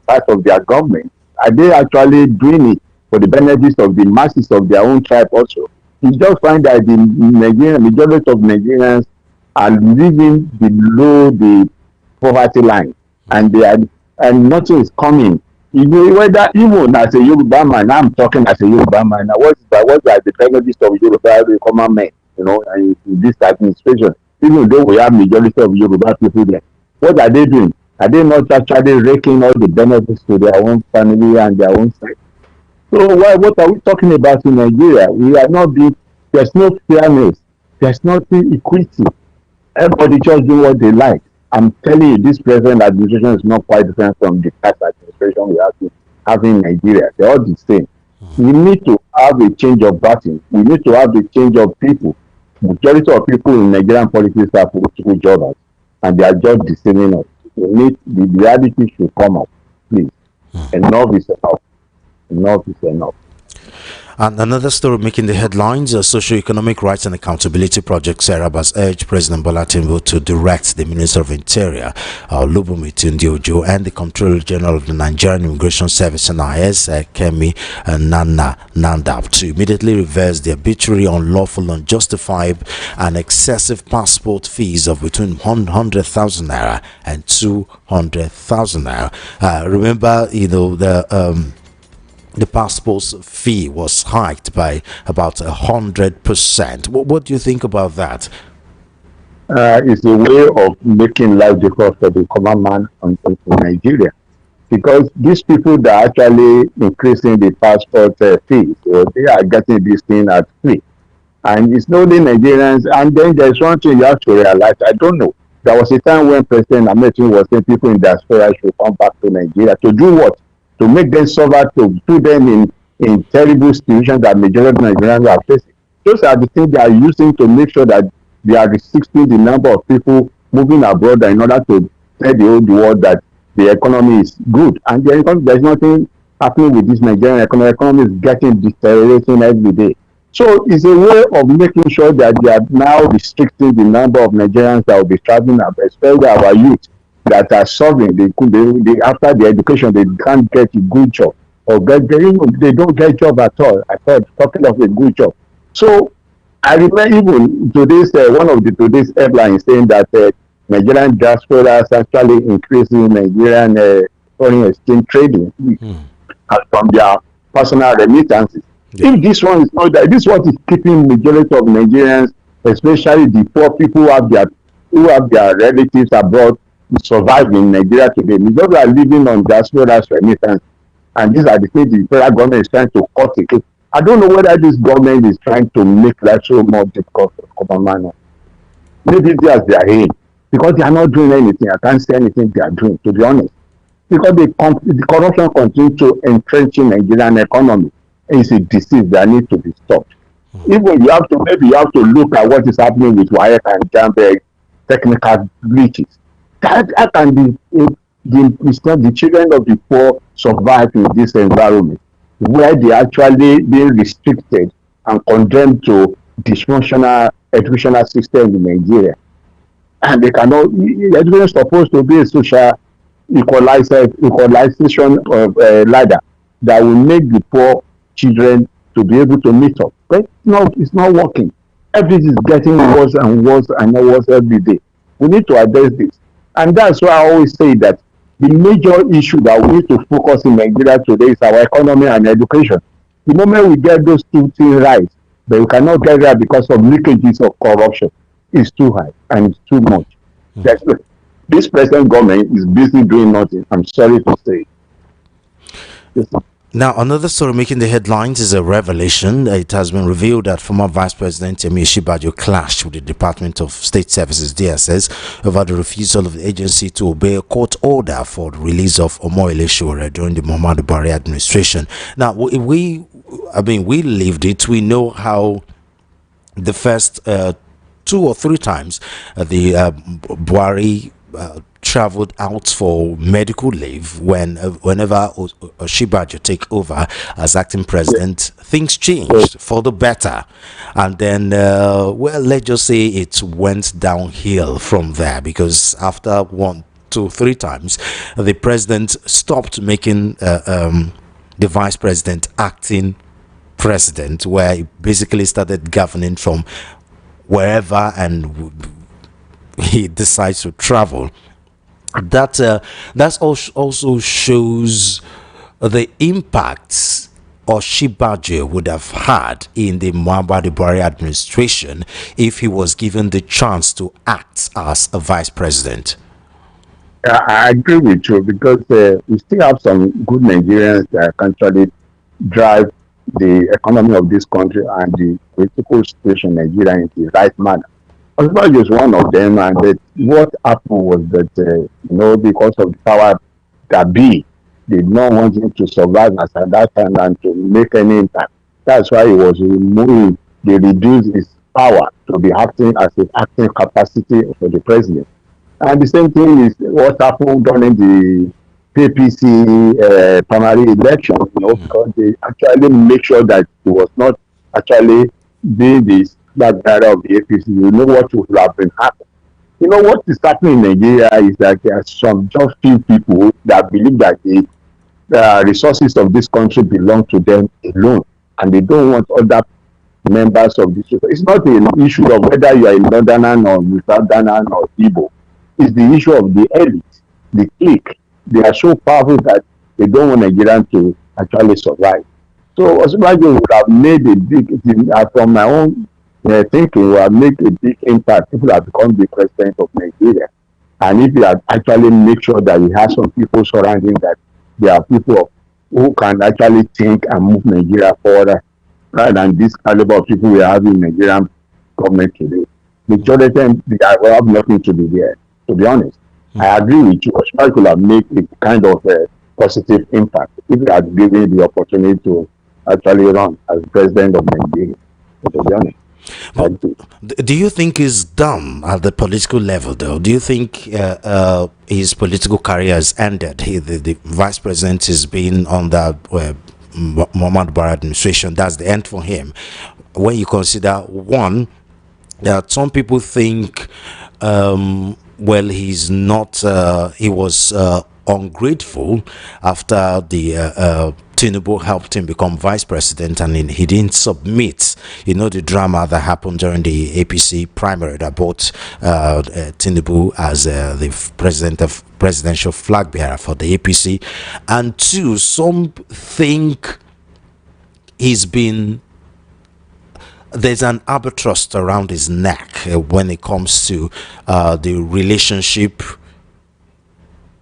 part of their government, are they actually doing it for the benefits of the masses of their own tribe also? You just find that the Nigerian majority of Nigerians are living below the poverty line, and they are, and nothing is coming. Even whether, even as a Yoruba man, I'm talking as a Yoruba man. Now, what are the benefits of Yoruba common men? In this administration, even though we have majority of Yoruba people there, what are they doing? Are they not actually raking all the benefits to their own family and their own side? So what are we talking about in Nigeria? We are not being, there's no fairness, there's nothing equity. Everybody just do what they like. I'm telling you, this present administration is not quite different from the past administration we have in Nigeria. They're all the same. We need to have a change of party. We need to have a change of people. Majority of people in Nigerian politics are political jobbers, and they are just deceiving us. We need, the reality should come up. Please. Enough is enough. Enough is enough. And another story making the headlines: Socio-Economic Rights and Accountability Project Serap has urged President Bola Tinubu to direct the Minister of Interior, Olubunmi Tunde-Ojo, and the Comptroller General of the Nigerian Immigration Service (NIS), Kemi Nandab, to immediately reverse the arbitrary, unlawful, unjustified, and excessive passport fees of between 100,000 naira and 200,000 naira. Remember, the passport's fee was hiked by about 100%. What do you think about that? It's a way of making life difficult for the common man in Nigeria, because these people that are actually increasing the passport fees, they are getting this thing at free, and it's not only Nigerians. And then there's one thing you have to realize. I don't know. There was a time when President Ahmed was saying people in diaspora should come back to Nigeria to do what? To make them suffer, to put them in terrible situations that majority of Nigerians are facing. Those are the things they are using to make sure that they are restricting the number of people moving abroad in order to tell the whole world that the economy is good. And there's nothing happening with this Nigerian economy. The economy is getting deteriorating every day. So it's a way of making sure that they are now restricting the number of Nigerians that will be traveling, especially our youth that are solving. They after the education they can't get a good job, or they don't get job at all. I thought, talking of a good job. So I remember even today's one of today's headlines saying that Nigerian diaspora is actually increasing Nigerian foreign exchange trading from their personal remittances. Yeah. If this one is not that, this one is keeping majority of Nigerians, especially the poor people who have their relatives abroad, survive in Nigeria today. Because are living on diaspora's remittance, and these are the things the federal government is trying to cut it. I don't know whether this government is trying to make life so more difficult for common man. Maybe that's their aim, because they are not doing anything. I can't say anything they are doing, to be honest. Because the corruption continues to entrench in Nigerian economy. It's a disease that needs to be stopped. Even you have to look at what is happening with WAEC and JAMB technical glitches. How can the children of the poor survive in this environment where they actually being restricted and condemned to dysfunctional educational system in Nigeria? And they cannot. Education is supposed to be a social equalization of ladder that will make the poor children to be able to meet up. But no, it's not working. Everything is getting worse and worse and worse every day. We need to address this. And that's why I always say that the major issue that we need to focus in Nigeria today is our economy and education. The moment we get those two things right, but we cannot get there because of leakages of corruption, it's too high and it's too much. This present government is busy doing nothing. I'm sorry to say. Yes. Now, another story making the headlines is a revelation. It has been revealed that former Vice President Yemi Osinbajo clashed with the Department of State Services (DSS) over the refusal of the agency to obey a court order for the release of Omoyele Sowore during the Muhammadu Buhari administration. Now, we lived it. We know how the first 2 or 3 times the Buhari traveled out for medical leave whenever Oshibajo take over as acting president, things changed for the better. And then, well, let's just say it went downhill from there, because after 1, 2, 3 times, the president stopped making the vice president acting president, where he basically started governing from wherever and he decides to travel. That also shows the impacts Oshibajo would have had in the Muhammadu Buhari administration if he was given the chance to act as a vice president. I agree with you because we still have some good Nigerians that can actually drive the economy of this country and the political situation in Nigeria in the right manner. Osman is one of them, and that what happened was that because of the power that be, they did not want him to survive as at that time and to make any impact. That's why he was removed. They reduced his power to be acting as an acting capacity for the president. And the same thing is what happened during the PPC primary election, because they actually make sure that he was not actually being this that bearer of the APC. You know what would have been happening. You know what is happening in Nigeria is that there are some just few people that believe that the resources of this country belong to them alone, and they don't want other members of this. It's not an issue of whether you are a Northerner or Southerner or Igbo. It's the issue of the elite, the clique. They are so powerful that they don't want Nigerians to actually survive. So Osinbajo would have made a big, from my own thinking, would have made a big impact. People have become the president of Nigeria. And if you had actually make sure that he has some people surrounding that, there are people who can actually think and move Nigeria forward, rather than this caliber of people we are having in Nigerian government today. Majority of them, they have nothing to do there, to be honest. I agree with you. Osinbajo could have made a kind of positive impact if he had given the opportunity to actually run as president of Nigeria, to be honest. But do you think he's done at the political level, though? Do you think his political career has ended? The vice president is being under Muhammadu Buhari administration. That's the end for him. When you consider one, some people think, well, he's not. He was ungrateful after the Tinubu helped him become vice president, and he didn't submit. You know, the drama that happened during the APC primary that brought Tinubu as the presidential flag bearer for the APC. And two, some think there's an albatross around his neck when it comes to the relationship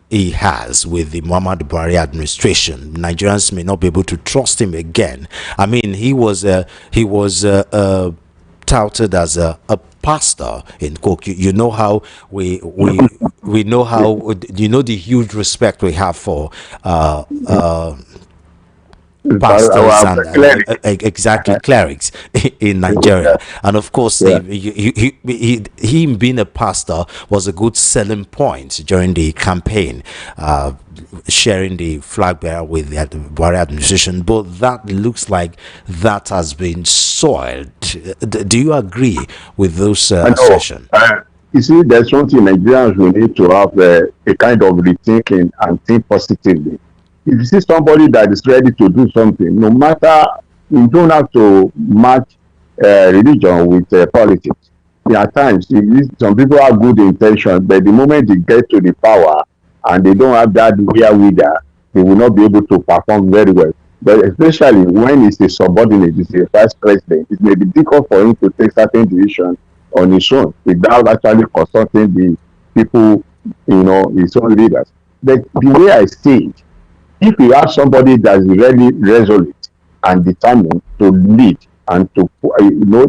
he has with the Muhammadu Buhari administration. Nigerians may not be able to trust him again. I mean, he was touted as a pastor in Coke. You know how we know how, you know, the huge respect we have for pastors and exactly clerics in Nigeria, and of course him being a pastor was a good selling point during the campaign, sharing the flag bearer with the Buhari administration. But that looks like that has been soiled. Do you agree with those assertions? You see, there's one thing Nigerians will need to have a kind of rethinking and think positively. If you see somebody that is ready to do something, no matter, you don't have to match religion with politics. At times, some people have good intentions, but the moment they get to the power and they don't have that wherewithal, they will not be able to perform very well. But especially when it's a subordinate, it's a vice president, it may be difficult for him to take certain decisions on his own without actually consulting the people, his own leaders. But the way I see it, if you have somebody that is really resolute and determined to lead and to,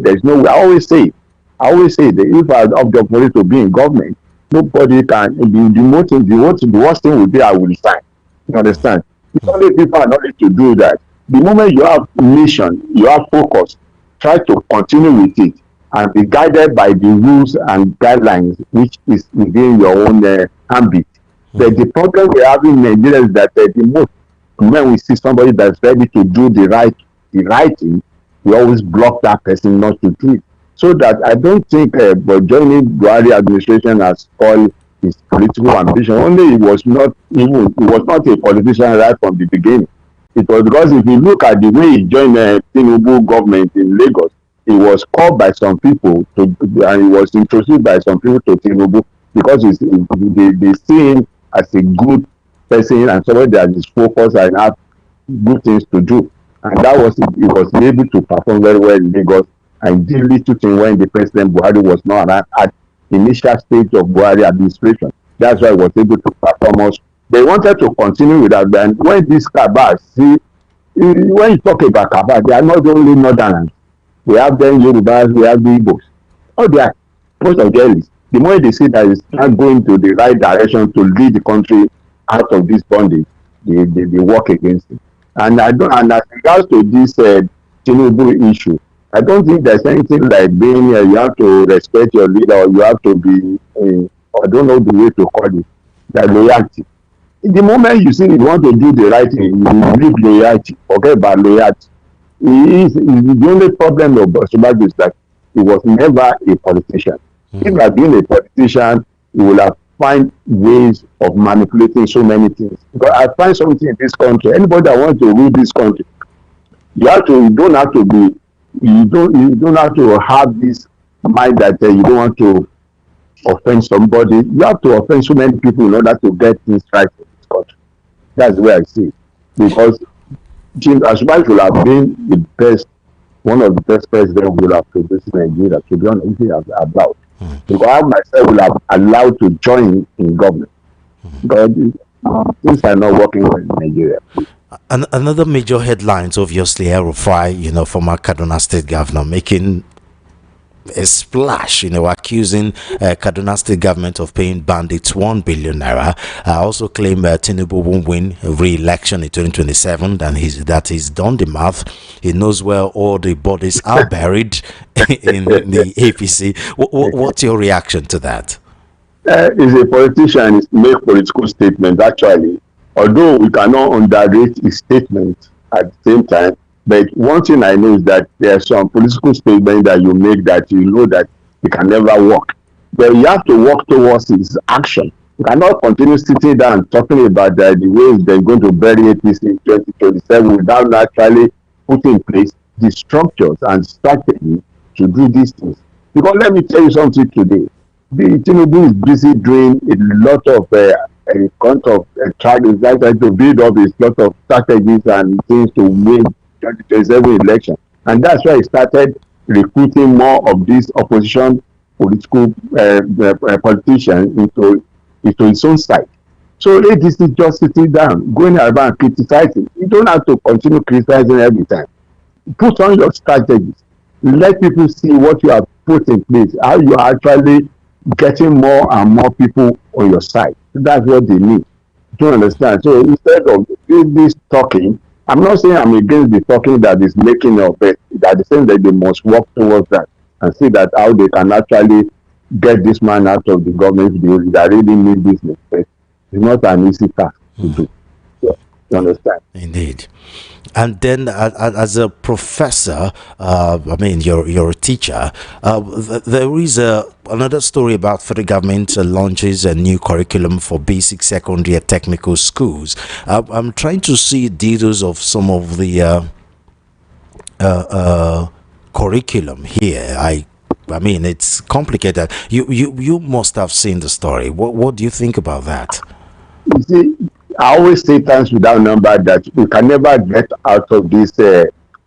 there's no way. I always say that if I have the opportunity to be in government, nobody can. The worst thing would be I will resign. You understand? If only people are not ready to do that. The moment you have mission, you have focus, try to continue with it and be guided by the rules and guidelines which is within your own ambit. But the problem we have in Nigeria is that the most when we see somebody that's ready to do the right thing, we always block that person not to do it. So that I don't think but joining Buhari administration has spoiled his political ambition. Only he was not a politician right from the beginning. It was because if you look at the way he joined the Tinubu government in Lagos, he was called by some people to, and he was introduced by some people to Tinubu because they see him as a good person and somebody that is focused and have good things to do. And that was it. He was able to perform very well in Lagos and did little thing when the President Buhari was not around at initial stage of Buhari administration. That's why he was able to perform us. They wanted to continue with that. And when this Kabas, see, when you talk about Kabas, they are not only Northerners. We have them Yorubas, we have the Igbos. Oh, they are most of them. The more they see that it's not going to the right direction to lead the country out of this bondage, they work against it. And I don't. And as regards to this Tinubu issue, I don't think there's anything like being you have to respect your leader or you have to be. I don't know the way to call it. That loyalty. The moment you see you want to do the right thing, you need loyalty. Forget about loyalty. The only problem of Osinbajo is that he was never a politician. If he had been a politician, he would have find ways of manipulating so many things. Because I find something in this country. Anybody that wants to rule this country, you don't have to have this mind that you don't want to offend somebody. You have to offend so many people in order to get things right in this country. That's the way I see it. Because Asuman should have been the best, one of the best presidents we will have produced in Nigeria, to be honest about. Because I myself will have allowed to join in government. Because things are not working well in Nigeria. Another major headlines, obviously, El-Rufai, former Kaduna State Governor, making a splash, accusing Kaduna State government of paying bandits 1 billion naira. Also claim Tinubu won't win re-election in 2027, and that he's done the math. He knows where all the bodies are buried in the APC. What's your reaction to that? He's a politician. He make political statements, actually. Although we cannot underrate his statement at the same time. But one thing I know is that there are some political statements that you make that you know that it can never work. But you have to work towards his action. You cannot continue sitting down and talking about the ways they're going to bury APC in 2027 without actually putting in place the structures and strategy to do these things. Because let me tell you something today. The Tinubu is busy doing a lot of trying to build up a lot of strategies and things to win 2027 election, and that's why he started recruiting more of these opposition political politicians into his own side. So this is just sitting down, going around criticizing. You don't have to continue criticizing every time. Put on your strategies. Let people see what you have put in place, how you are actually getting more and more people on your side. That's what they need. Do you understand? So instead of this talking, I'm not saying I'm against the talking that is making of it. That is saying that they must work towards that and see that how they can actually get this man out of the government if they really need this respect. It's not an easy task to do. Yeah, you understand? Indeed. And then as a professor, you're a teacher, there is another story about federal government launches a new curriculum for basic secondary and technical schools. I'm trying to see details of some of the curriculum here. I mean, it's complicated. You must have seen the story. What do you think about that? You see, I always say times without number that we can never get out of this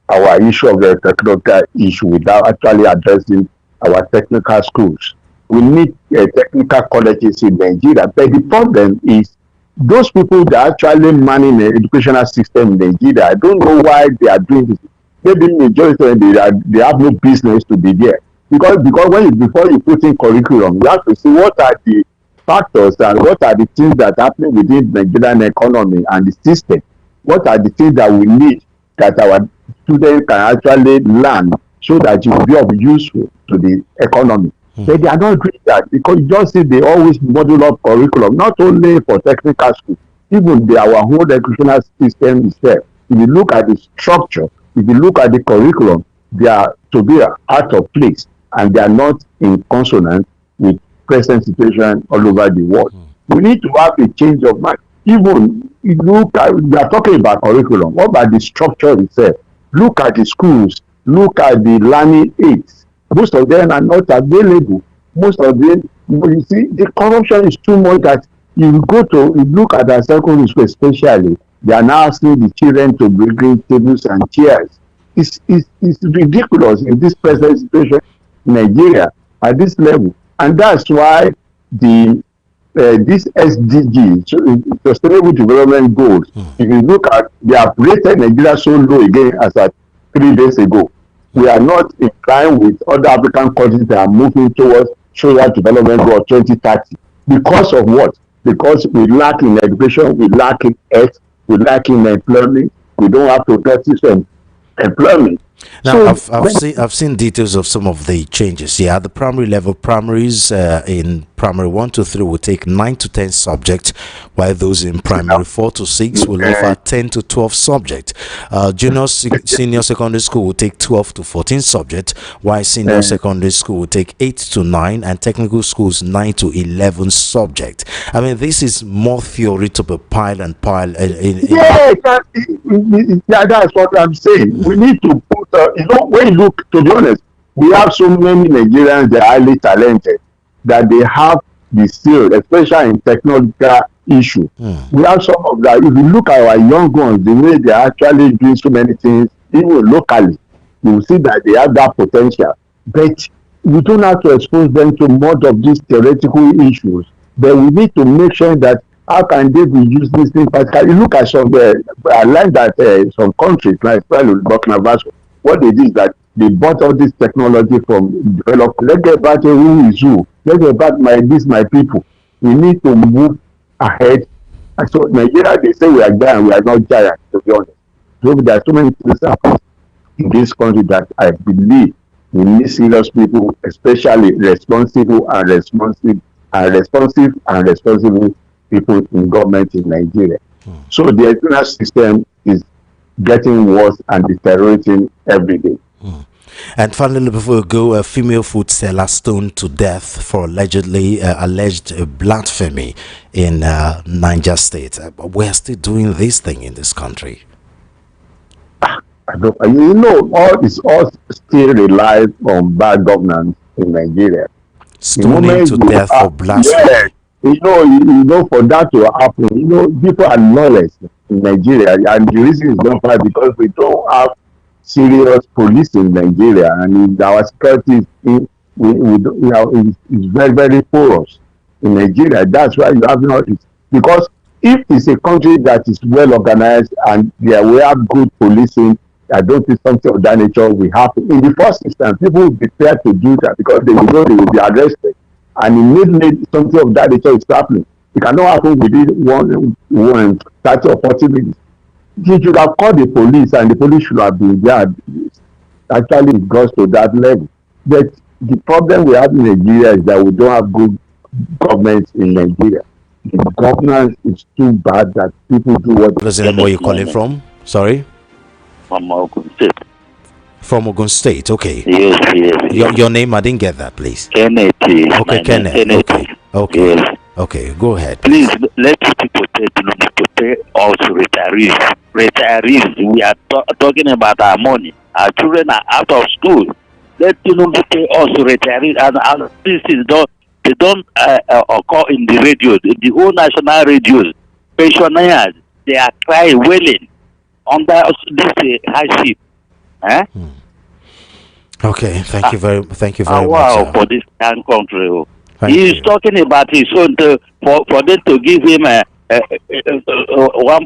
our issue of the technical issue without actually addressing our technical schools. We need technical colleges in Nigeria, but the problem is those people that actually manage the educational system in Nigeria. I don't know why they are doing this. Maybe majority of them, they have no business to be there because before you put in curriculum, you have to see what are the factors and what are the things that happen within the Nigerian economy and the system. What are the things that we need that our students can actually learn so that it will be of useful to the economy. But they are not doing that because you just see they always model up curriculum, not only for technical school, even our whole educational system itself. If you look at the structure, if you look at the curriculum, they are to be out of place and they are not in consonance with present situation all over the world. We need to have a change of mind. Even if you look at, we are talking about curriculum. What about the structure itself? Look at the schools. Look at the learning aids. Most of them are not available. Most of them, you see, the corruption is too much that you look at our secondary school especially, they are now asking the children to bring tables and chairs. It's ridiculous in this present situation in Nigeria at this level. And that's why the this SDG, Sustainable Development Goals, if you look at, they have rated Nigeria so low again as at 3 days ago. We are not in line with other African countries that are moving towards social development goal 2030. Because of what? Because we lack in education, we lack in health, we lack in employment, we don't have productive employment. Now, So I've seen details of some of the changes. Yeah, at the primary level, primaries in primary 1 to 3 will take 9 to 10 subjects, while those in primary 4 to 6 will offer 10 to 12 subjects. Senior secondary school will take 12 to 14 subjects, while senior secondary school will take 8 to 9, and technical schools 9 to 11 subjects. I mean, this is more theory to be pile and pile. yeah, that's what I'm saying. We need to put, when you look, to be honest, we have so many Nigerians that are highly talented that they have the skill, especially in technological issue. We have some of that. If you look at our young ones, the way they are actually doing so many things, even locally, you will see that they have that potential. But we don't have to expose them to more of these theoretical issues. But we need to make sure that how can they be used this thing practically. You look at some, I learned that some countries like Burkina Faso, what they did is that they bought all this technology from developers. Let's get back to who is who. Let's get back my people. We need to move ahead. And so Nigeria, they say we are giant, we are not giant, to be honest. So there are so many things happening in this country that I believe we need serious people, especially responsible people in government in Nigeria. So the educational system is getting worse and deteriorating every day. And finally, before we go, a female food seller stoned to death for alleged blasphemy in Niger State. We're still doing this thing in this country. All still relies on bad governance in Nigeria. Stoning to death for blasphemy. Yeah, for that to happen, people are lawless in Nigeria, and the reason is not bad because we don't have serious police in Nigeria, and our security is very, very porous in Nigeria. That's why you have noticed. Because if it's a country that is well organized and we have good policing, I don't think something of that nature will happen. In the first instance, people will be prepared to do that because they will know they will be arrested. And immediately something of that nature is happening. It cannot happen within 30 or 40 minutes. You should have called the police and the police should have been there. Actually, it goes to that level. But the problem we have in Nigeria is that we don't have good government in Nigeria. The governance is too bad that people do what. President, where you calling from? Sorry? From Ogun State. From Ogun State, okay. Yes. Your name, I didn't get that, please. Kenneth. Okay, Kenneth. Okay. Yes. Okay, go ahead. Please let people to pay also retirees. Retirees, we are talking about our money. Our children are out of school. Let Tinubu pay also retirees, and this is they don't occur in the radio, the whole national radios. Pensioners, they are crying, wailing under this hardship. Okay, thank you very much. Wow, for this country. He is talking about his own for them to give him 1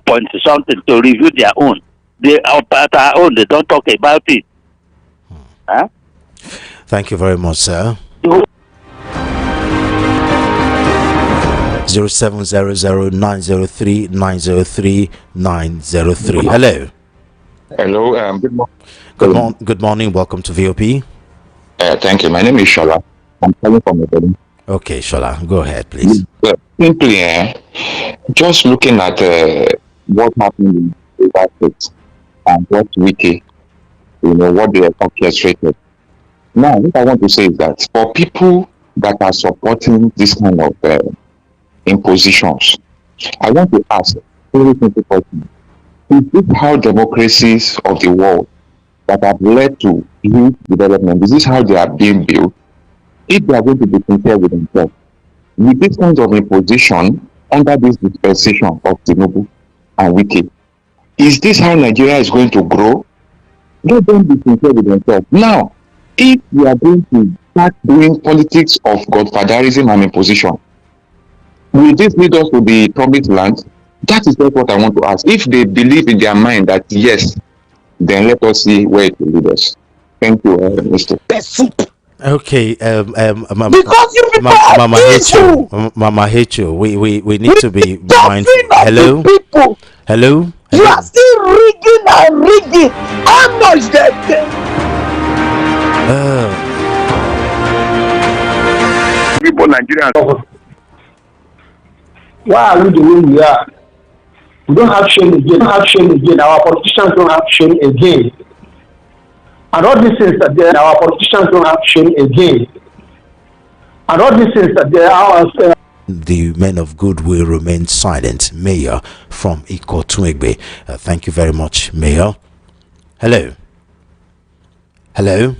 point something to review their own. They about our own. They don't talk about it. Thank you very much, sir. 0700 903 903 903. Hello. Hello, good morning. Good morning. Welcome to VOP. Thank you. My name is Shola. I'm calling from Ibadan. Okay, Shola, go ahead, please. Simply, just looking at what happened in the United States and what Wiki, what they orchestrated. Now, what I want to say is that for people that are supporting this kind of impositions, I want to ask very simple question. Is this how democracies of the world that have led to huge development, is this how they are being built? If they are going to be sincere with themselves, with this kind of imposition under this dispensation of Tinubu and Wiki, is this how Nigeria is going to grow? Let them be sincere with themselves. Now, if we are going to start doing politics of godfatherism and imposition, will this lead us to the promised land? That is not what I want to ask. If they believe in their mind that yes, then let us see where it will lead us. Thank you, Mr. Okay, Because you people are Mama hate you. evil. Mama hate you. We need to be mindful. Doctrine of Hello, the people. hello, You hello. are still rigging and rigging. How much they People, Nigerians. Why are we the way we are? We don't have shame again. Don't have shame again. Our politicians don't have shame again. And all these things that our politicians don't have shame again. And all these things that our The men of good will remain silent. Mayor from Ikotuegbe. Thank you very much, Mayor. Hello. Hello.